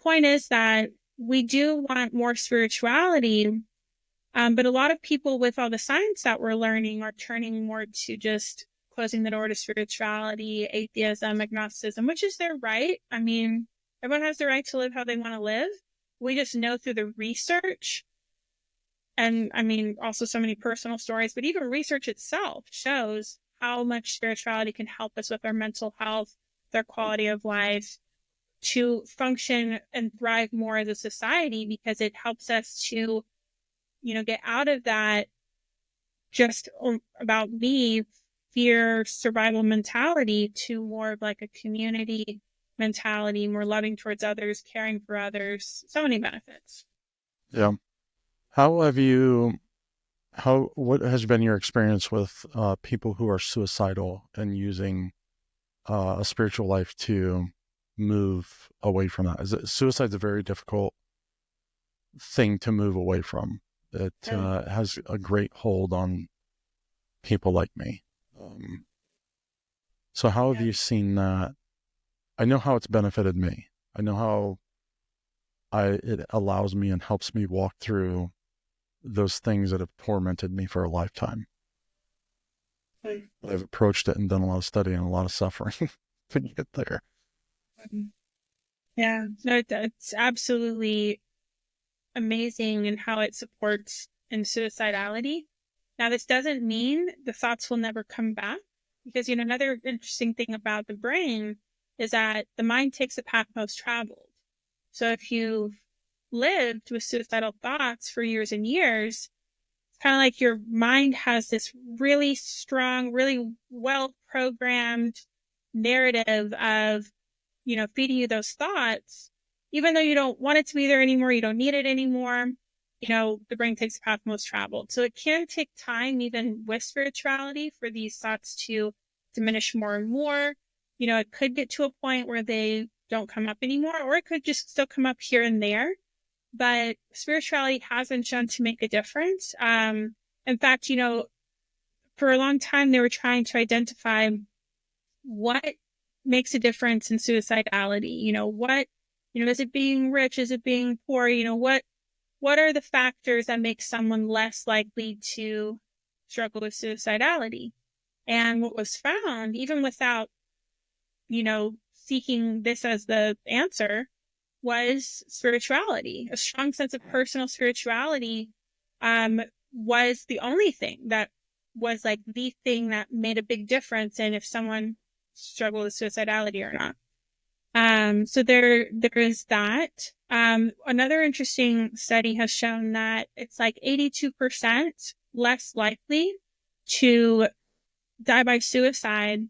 point is that we do want more spirituality, but a lot of people with all the science that we're learning are turning more to just closing the door to spirituality, atheism, agnosticism, which is their right. I mean, everyone has the right to live how they want to live. We just know through the research, and I mean, also so many personal stories, but even research itself shows how much spirituality can help us with our mental health, their quality of life, to function and thrive more as a society, because it helps us to, get out of that just about me, fear, survival mentality, to more of like a community mentality, more loving towards others, caring for others. So many benefits. yeah. How have what has been your experience with people who are suicidal and using a spiritual life to move away from that? Suicide's a very difficult thing to move away from. It has a great hold on people like me. Um, so how have you seen that? I know how it's benefited me. I know how it allows me and helps me walk through those things that have tormented me for a lifetime. I've approached it and done a lot of study and a lot of suffering to get there. Yeah, no, that's absolutely amazing in how it supports in suicidality. Now, this doesn't mean the thoughts will never come back, because, another interesting thing about the brain is that the mind takes the path most traveled. So if you lived with suicidal thoughts for years and years, it's kind of like your mind has this really strong, really well programmed narrative of, feeding you those thoughts, even though you don't want it to be there anymore, you don't need it anymore. The brain takes the path most traveled. So it can take time, even with spirituality, for these thoughts to diminish more and more. It could get to a point where they don't come up anymore, or it could just still come up here and there. But spirituality has been shown to make a difference. In fact, for a long time, they were trying to identify what makes a difference in suicidality. Is it being rich? Is it being poor? What are the factors that make someone less likely to struggle with suicidality? And what was found, even without, seeking this as the answer, was spirituality. A strong sense of personal spirituality was the only thing that was like the thing that made a big difference in if someone struggled with suicidality or not. So there is that. Another interesting study has shown that it's like 82% less likely to die by suicide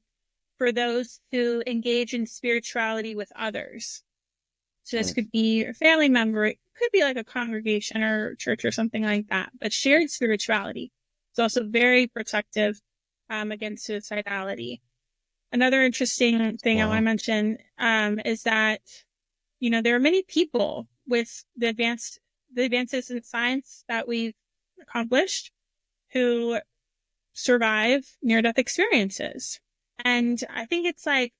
for those who engage in spirituality with others. So this could be a family member. It could be like a congregation or church or something like that. But shared spirituality is also very protective against suicidality. Another interesting thing I want to mention is that, there are many people with the advances in science that we've accomplished who survive near-death experiences. And I think it's like,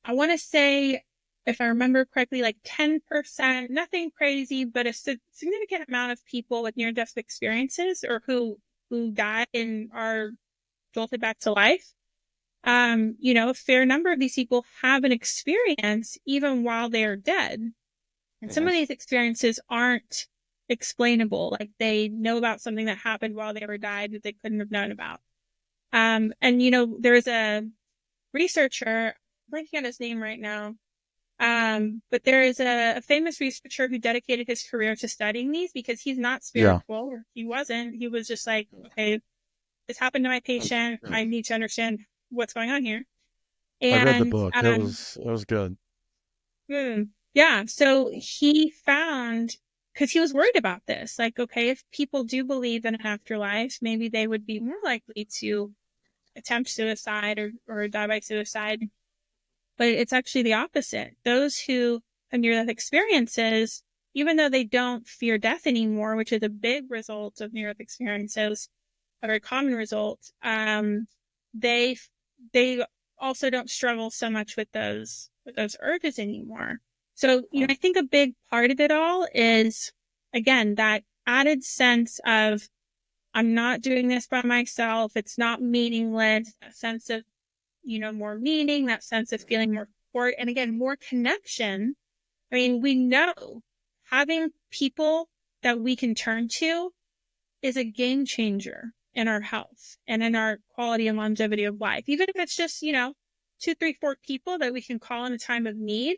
I want to say, if I remember correctly, like 10%, nothing crazy, but a significant amount of people with near-death experiences or who die and are jolted back to life. A fair number of these people have an experience even while they are dead. And some of these experiences aren't explainable. Like they know about something that happened while they were died that they couldn't have known about. There's a researcher, I'm blanking on his name right now. But there is a famous researcher who dedicated his career to studying these because he's not spiritual. Yeah. He wasn't. He was just like, okay, this happened to my patient. I need to understand what's going on here. And I read the book. It was good. Yeah. So he found, because he was worried about this, like, okay, if people do believe in an afterlife, maybe they would be more likely to attempt suicide or die by suicide. But it's actually the opposite. Those who have near-death experiences, even though they don't fear death anymore, which is a big result of near-death experiences, a very common result, they also don't struggle so much with those urges anymore. So, I think a big part of it all is, again, that added sense of, I'm not doing this by myself. It's not meaningless. A sense of, more meaning, that sense of feeling more support, and again, more connection. I mean, we know having people that we can turn to is a game changer in our health and in our quality and longevity of life. Even if it's just, 2, 3, 4 people that we can call in a time of need,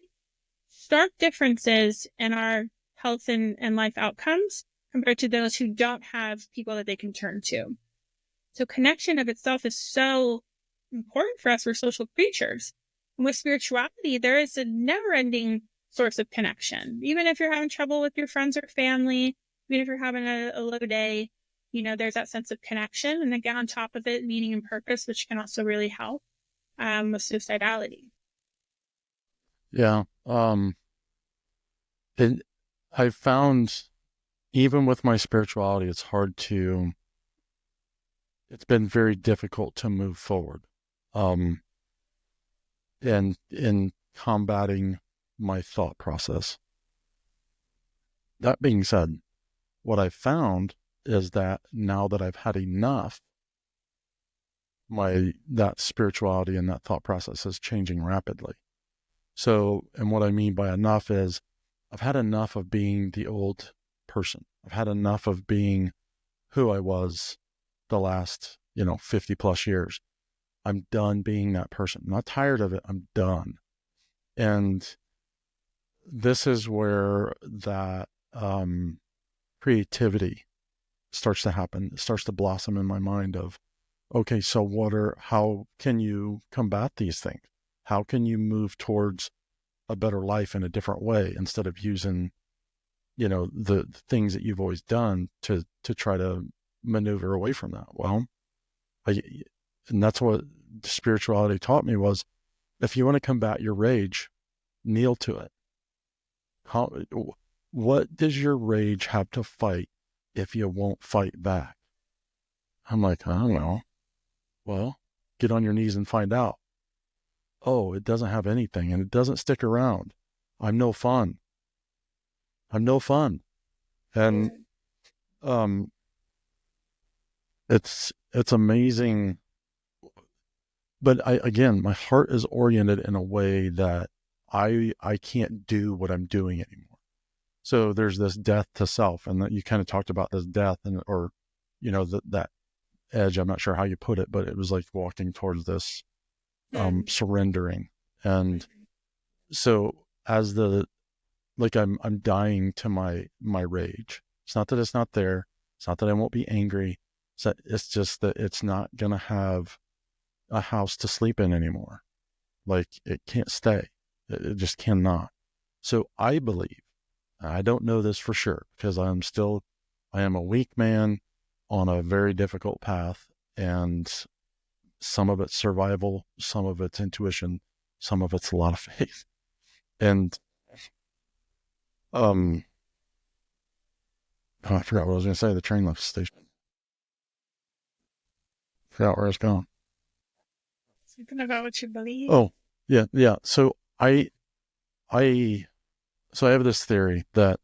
stark differences in our health and life outcomes compared to those who don't have people that they can turn to. So connection of itself is so important for us. We're social creatures. And with spirituality, there is a never-ending source of connection. Even if you're having trouble with your friends or family, even if you're having a low day, there's that sense of connection. And again, on top of it, meaning and purpose, which can also really help with suicidality. Yeah. I found, even with my spirituality, it's been very difficult to move forward. And in combating my thought process. That being said, what I've found is that now that I've had enough, that spirituality and that thought process is changing rapidly. So, and what I mean by enough is I've had enough of being the old person. I've had enough of being who I was the last, 50 plus years. I'm done being that person. I'm not tired of it. I'm done. And this is where that creativity starts to happen. It starts to blossom in my mind of, okay, so how can you combat these things? How can you move towards a better life in a different way instead of using, the things that you've always done to try to maneuver away from that? Well, I, and that's what spirituality taught me was, if you want to combat your rage, kneel to it. How, what does your rage have to fight if you won't fight back? I'm like, I don't know. Well, get on your knees and find out. Oh, it doesn't have anything and it doesn't stick around. I'm no fun. I'm no fun. And um it's amazing. But again, my heart is oriented in a way that I can't do what I'm doing anymore. So there's this death to self, and that you kind of talked about this death, and or that edge. I'm not sure how you put it, but it was like walking towards this surrendering. And so as the like I'm dying to my rage. It's not that it's not there. It's not that I won't be angry. It's just that it's not gonna have a house to sleep in anymore. Like it can't stay. It just cannot. So I believe, I don't know this for sure because I am a weak man on a very difficult path, and some of it's survival, some of it's intuition, some of it's a lot of faith. And um oh, I forgot what I was going to say. The train left the station. Forgot where it's going. Something about what you believe. Oh, yeah, yeah. I, so I have this theory that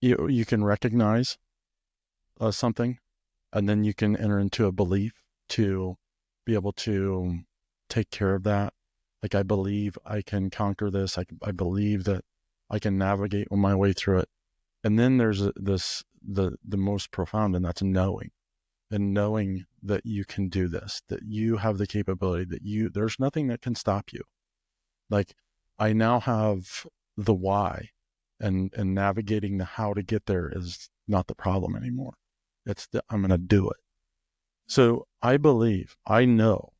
you can recognize something, and then you can enter into a belief to be able to take care of that. Like I believe I can conquer this. I believe that I can navigate my way through it. And then there's the most profound, and that's knowing. And knowing that you can do this, that you have the capability, there's nothing that can stop you. Like I now have the why, and navigating the how to get there is not the problem anymore. I'm going to do it. So I know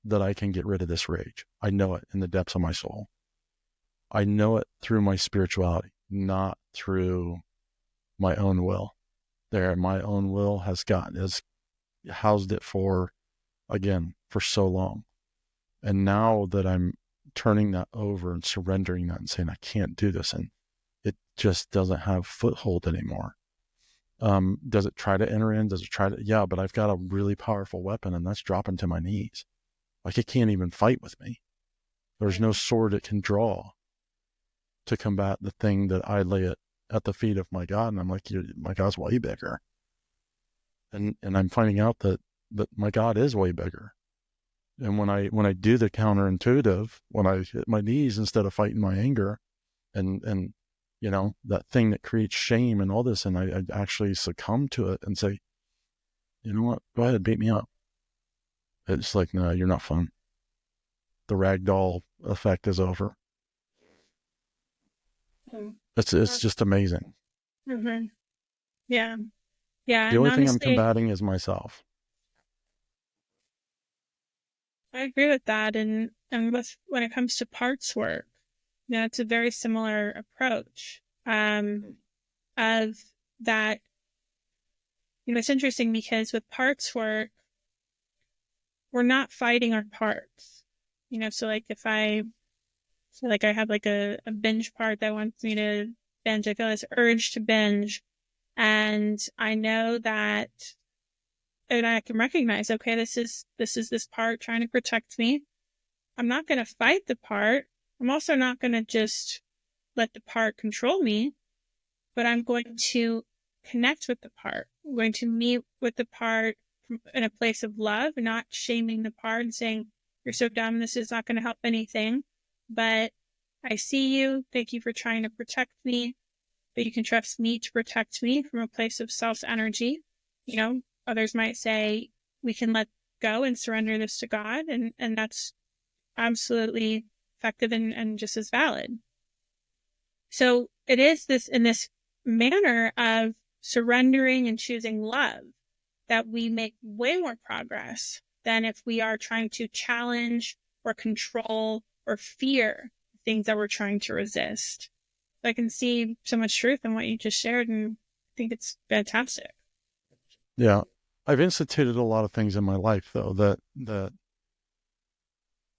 that I can get rid of this rage. I know it in the depths of my soul. I know it through my spirituality, not through my own will. My own will has housed it for so long. And now that I'm turning that over and surrendering that and saying, I can't do this, and it just doesn't have foothold anymore. Does it try to enter in? Does it try to? Yeah, but I've got a really powerful weapon, and that's dropping to my knees. Like it can't even fight with me. There's no sword it can draw to combat the thing that I lay at the feet of my God. And I'm like, my God's way bigger. And I'm finding out that my God is way bigger. And when I do the counterintuitive, when I hit my knees instead of fighting my anger, and that thing that creates shame and all this, and I actually succumb to it and say, you know what, go ahead, beat me up. It's like, no, you're not fun. The ragdoll effect is over. It's just amazing. Mm-hmm. Yeah. Yeah. The And only thing I'm honestly, combating is myself. I agree with that. And when it comes to parts work, it's a very similar approach. Of that, it's interesting because with parts work, we're not fighting our parts. So like I have like a binge part that wants me to binge. I feel this urge to binge. And I know that, and I can recognize, okay, this is this part trying to protect me. I'm not going to fight the part. I'm also not going to just let the part control me, but I'm going to connect with the part. I'm going to meet with the part in a place of love, not shaming the part and saying, you're so dumb, this is not going to help anything. But I see you. Thank you for trying to protect me. But you can trust me to protect me from a place of self-energy. Others might say we can let go and surrender this to God, and that's absolutely effective and just as valid. So it is this in this manner of surrendering and choosing love that we make way more progress than if we are trying to challenge or control or fear things that we're trying to resist. I can see so much truth in what you just shared, and I think it's fantastic. Yeah. I've instituted a lot of things in my life though that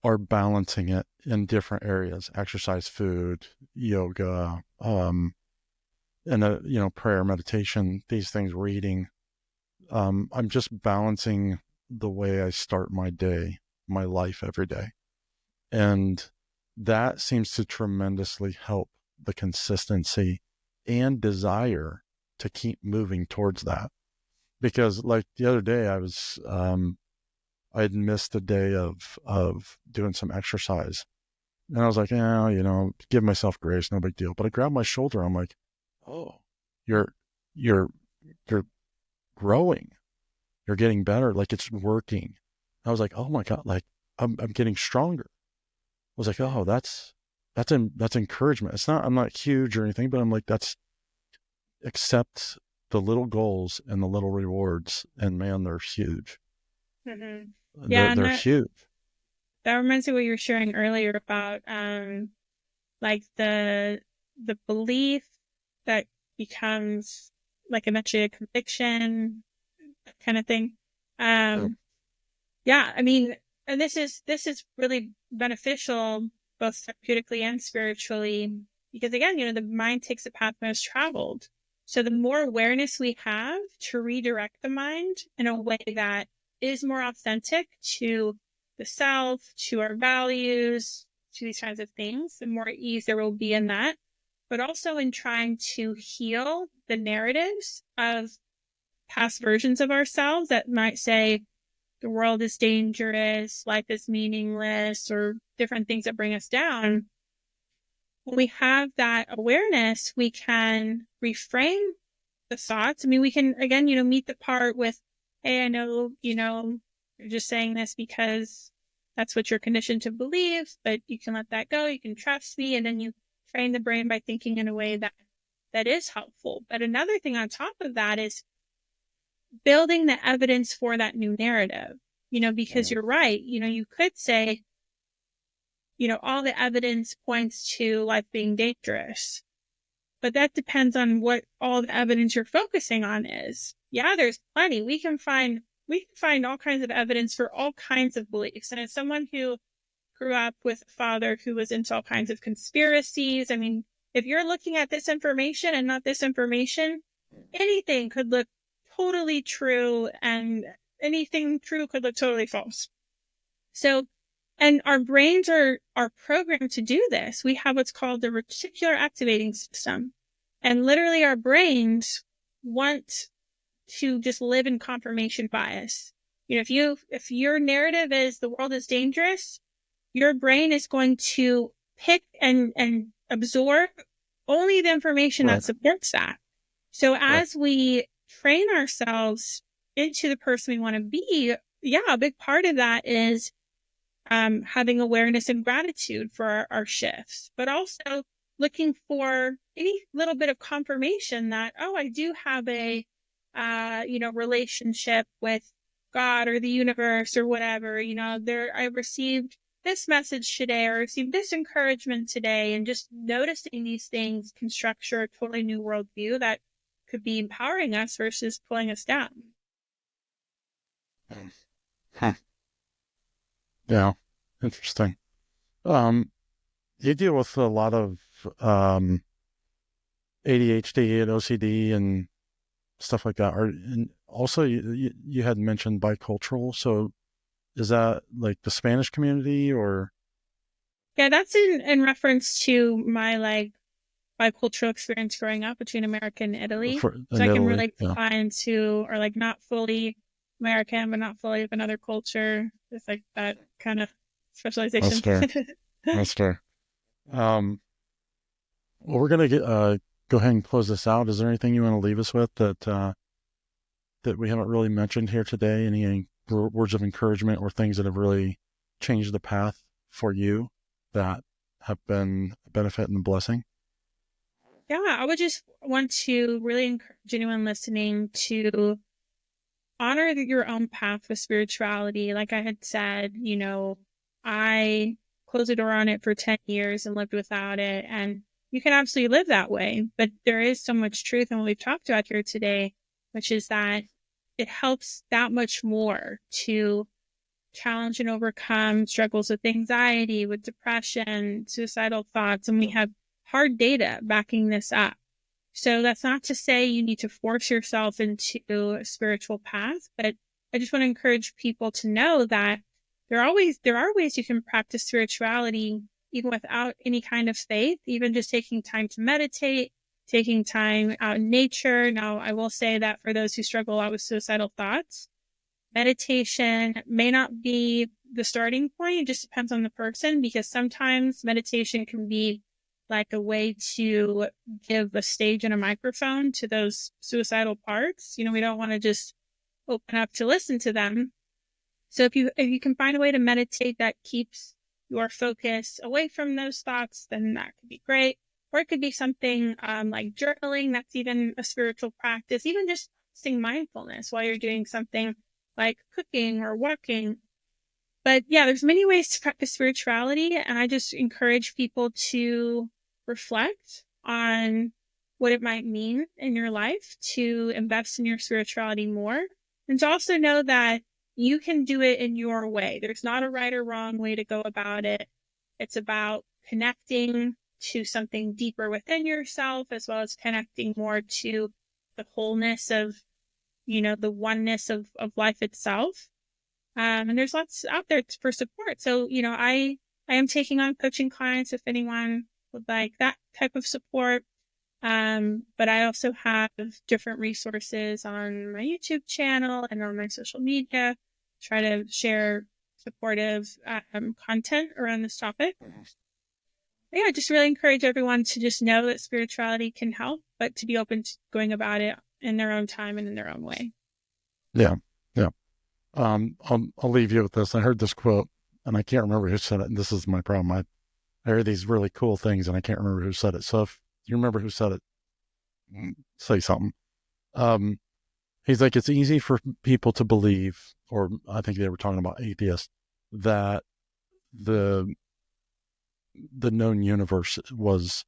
are balancing it in different areas: exercise, food, yoga, and prayer, meditation, these things, reading. I'm just balancing the way I start my day, my life every day. And that seems to tremendously help the consistency and desire to keep moving towards that. Because like the other day I'd missed a day of doing some exercise. And I was like, yeah, give myself grace, no big deal. But I grabbed my shoulder. I'm like, oh, you're you're you're growing. You're getting better. Like it's working. I was like, oh my God, like I'm getting stronger. I was like, oh, that's encouragement. I'm not huge or anything, but I'm like, that's accept the little goals and the little rewards, and man, they're huge. Mm-hmm. They're Yeah, and they're huge. that reminds me of what you were sharing earlier about like the belief that becomes like eventually a conviction kind of thing. Yep. Um, yeah, I mean, and this is really beneficial both therapeutically and spiritually because again, the mind takes the path most traveled. So the more awareness we have to redirect the mind in a way that is more authentic to the self, to our values, to these kinds of things, the more ease there will be in that, but also in trying to heal the narratives of past versions of ourselves that might say the world is dangerous, life is meaningless, or different things that bring us down. When we have that awareness, we can reframe the thoughts. I mean, we can, again, meet the part with, hey, I know, you're just saying this because that's what you're conditioned to believe, but you can let that go. You can trust me. And then you train the brain by thinking in a way that is helpful. But another thing on top of that is building the evidence for that new narrative, because you're right. You could say, all the evidence points to life being dangerous, but that depends on what all the evidence you're focusing on is. Yeah, there's plenty. We can find all kinds of evidence for all kinds of beliefs. And as someone who grew up with a father who was into all kinds of conspiracies, I mean, if you're looking at this information and not this information, anything could look totally true and anything true could look totally false. So, and our brains are programmed to do this. We have what's called the reticular activating system. And literally our brains want to just live in confirmation bias. If your narrative is the world is dangerous, your brain is going to pick and absorb only the information Right. that supports that. So Right. as we train ourselves into the person we want to be, yeah, a big part of that is having awareness and gratitude for our shifts, but also looking for any little bit of confirmation that, oh, I do have a, relationship with God or the universe or whatever, I received this message today or received this encouragement today, and just noticing these things can structure a totally new worldview that could be empowering us versus pulling us down. Huh. Yeah. Interesting. Um, you deal with a lot of ADHD and OCD and stuff like that. And also you had mentioned bicultural. So is that like the Spanish community or Yeah, that's in reference to my like bicultural experience growing up between America and Italy. So in I can Italy? relate to Yeah, clients who are like not fully American, but not fully of another culture. It's like that kind of that's specialization. fair. That's fair. Um, well, we're gonna go ahead and close this out. Is there anything you want to leave us with that we haven't really mentioned here today? Any words of encouragement or things that have really changed the path for you that have been a benefit and a blessing? Yeah, I would just want to really encourage anyone listening to honor your own path with spirituality. Like I had said, I closed the door on it for 10 years and lived without it. And you can absolutely live that way. But there is so much truth in what we've talked about here today, which is that it helps that much more to challenge and overcome struggles with anxiety, with depression, suicidal thoughts. And we have hard data backing this up. So that's not to say you need to force yourself into a spiritual path, but I just want to encourage people to know that there are ways you can practice spirituality even without any kind of faith, even just taking time to meditate, taking time out in nature. Now, I will say that for those who struggle out with suicidal thoughts, meditation may not be the starting point. It just depends on the person, because sometimes meditation can be like a way to give a stage and a microphone to those suicidal parts. We don't want to just open up to listen to them. So if you can find a way to meditate that keeps your focus away from those thoughts, then that could be great. Or it could be something like journaling. That's even a spiritual practice. Even just practicing mindfulness while you're doing something like cooking or walking. But yeah, there's many ways to practice spirituality, and I just encourage people to reflect on what it might mean in your life to invest in your spirituality more, and to also know that you can do it in your way. There's not a right or wrong way to go about it. It's about connecting to something deeper within yourself, as well as connecting more to the wholeness of, the oneness of life itself. And there's lots out there for support. So, I am taking on coaching clients if anyone would like that type of support. But I also have different resources on my YouTube channel and on my social media. Try to share supportive content around this topic. Yeah, I just really encourage everyone to just know that spirituality can help, but to be open to going about it in their own time and in their own way. Yeah. Yeah. I'll leave you with this. I heard this quote and I can't remember who said it. And this is my problem. I hear these really cool things and I can't remember who said it. So if you remember who said it, say something. He's like, it's easy for people to believe, or I think they were talking about atheists, that the known universe was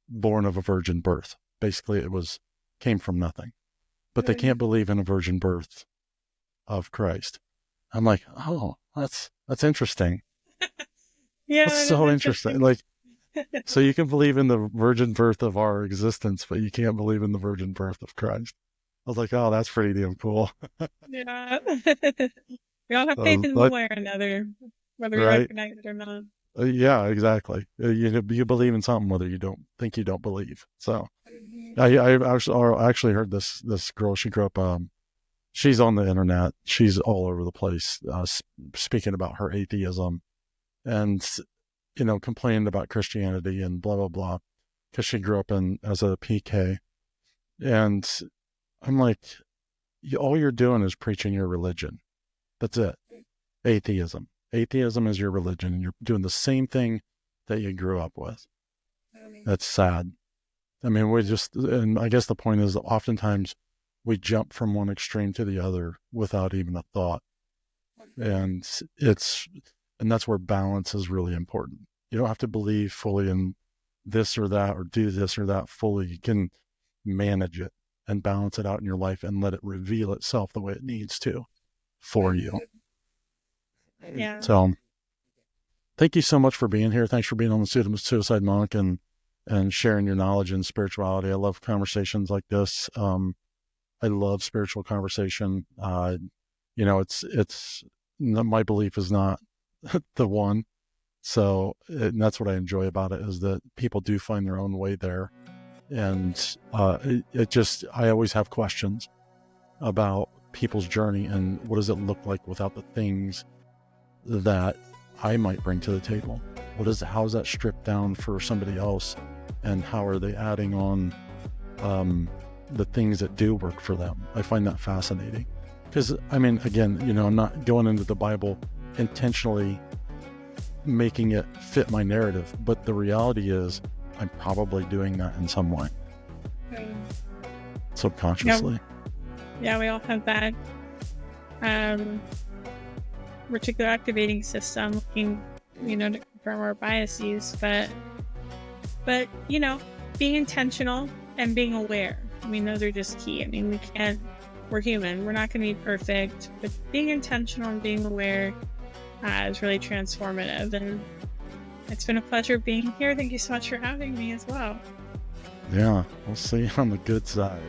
born of a virgin birth. Basically, came from nothing. But they can't believe in a virgin birth of Christ. I'm like, oh, that's interesting. Yeah, that's so interesting. Like, so you can believe in the virgin birth of our existence, but you can't believe in the virgin birth of Christ. I was like, oh, that's pretty damn cool. Yeah. We all have faith in one way or another, whether we recognize it or not. Yeah, exactly. You believe in something whether you don't believe. So I actually heard this girl. She grew up. She's on the internet. She's all over the place, speaking about her atheism, and complaining about Christianity and blah blah blah, because she grew up as a PK. And I'm like, all you're doing is preaching your religion. That's it. Atheism. Atheism is your religion, and you're doing the same thing that you grew up with. That's sad. I mean, and I guess the point is that oftentimes we jump from one extreme to the other without even a thought. And that's where balance is really important. You don't have to believe fully in this or that, or do this or that fully. You can manage it and balance it out in your life and let it reveal itself the way it needs to for you. Yeah. So thank you so much for being here. Thanks for being on the Suicide Monk and sharing your knowledge in spirituality. I love conversations like this. I love spiritual conversation. It's my belief is not the one. So that's what I enjoy about it, is that people do find their own way there. And I always have questions about people's journey and what does it look like without the things that I might bring to the table. How is that stripped down for somebody else, and how are they adding on the things that do work for them? I find that fascinating, because I mean, again, I'm not going into the Bible intentionally making it fit my narrative, but the reality is I'm probably doing that in some way, Um, subconsciously. yeah, we all have that reticular activating system looking, to confirm our biases, but being intentional and being aware. I mean, those are just key. I mean, we're human. We're not going to be perfect, but being intentional and being aware is really transformative. And it's been a pleasure being here. Thank you so much for having me as well. Yeah, we'll see you on the good side.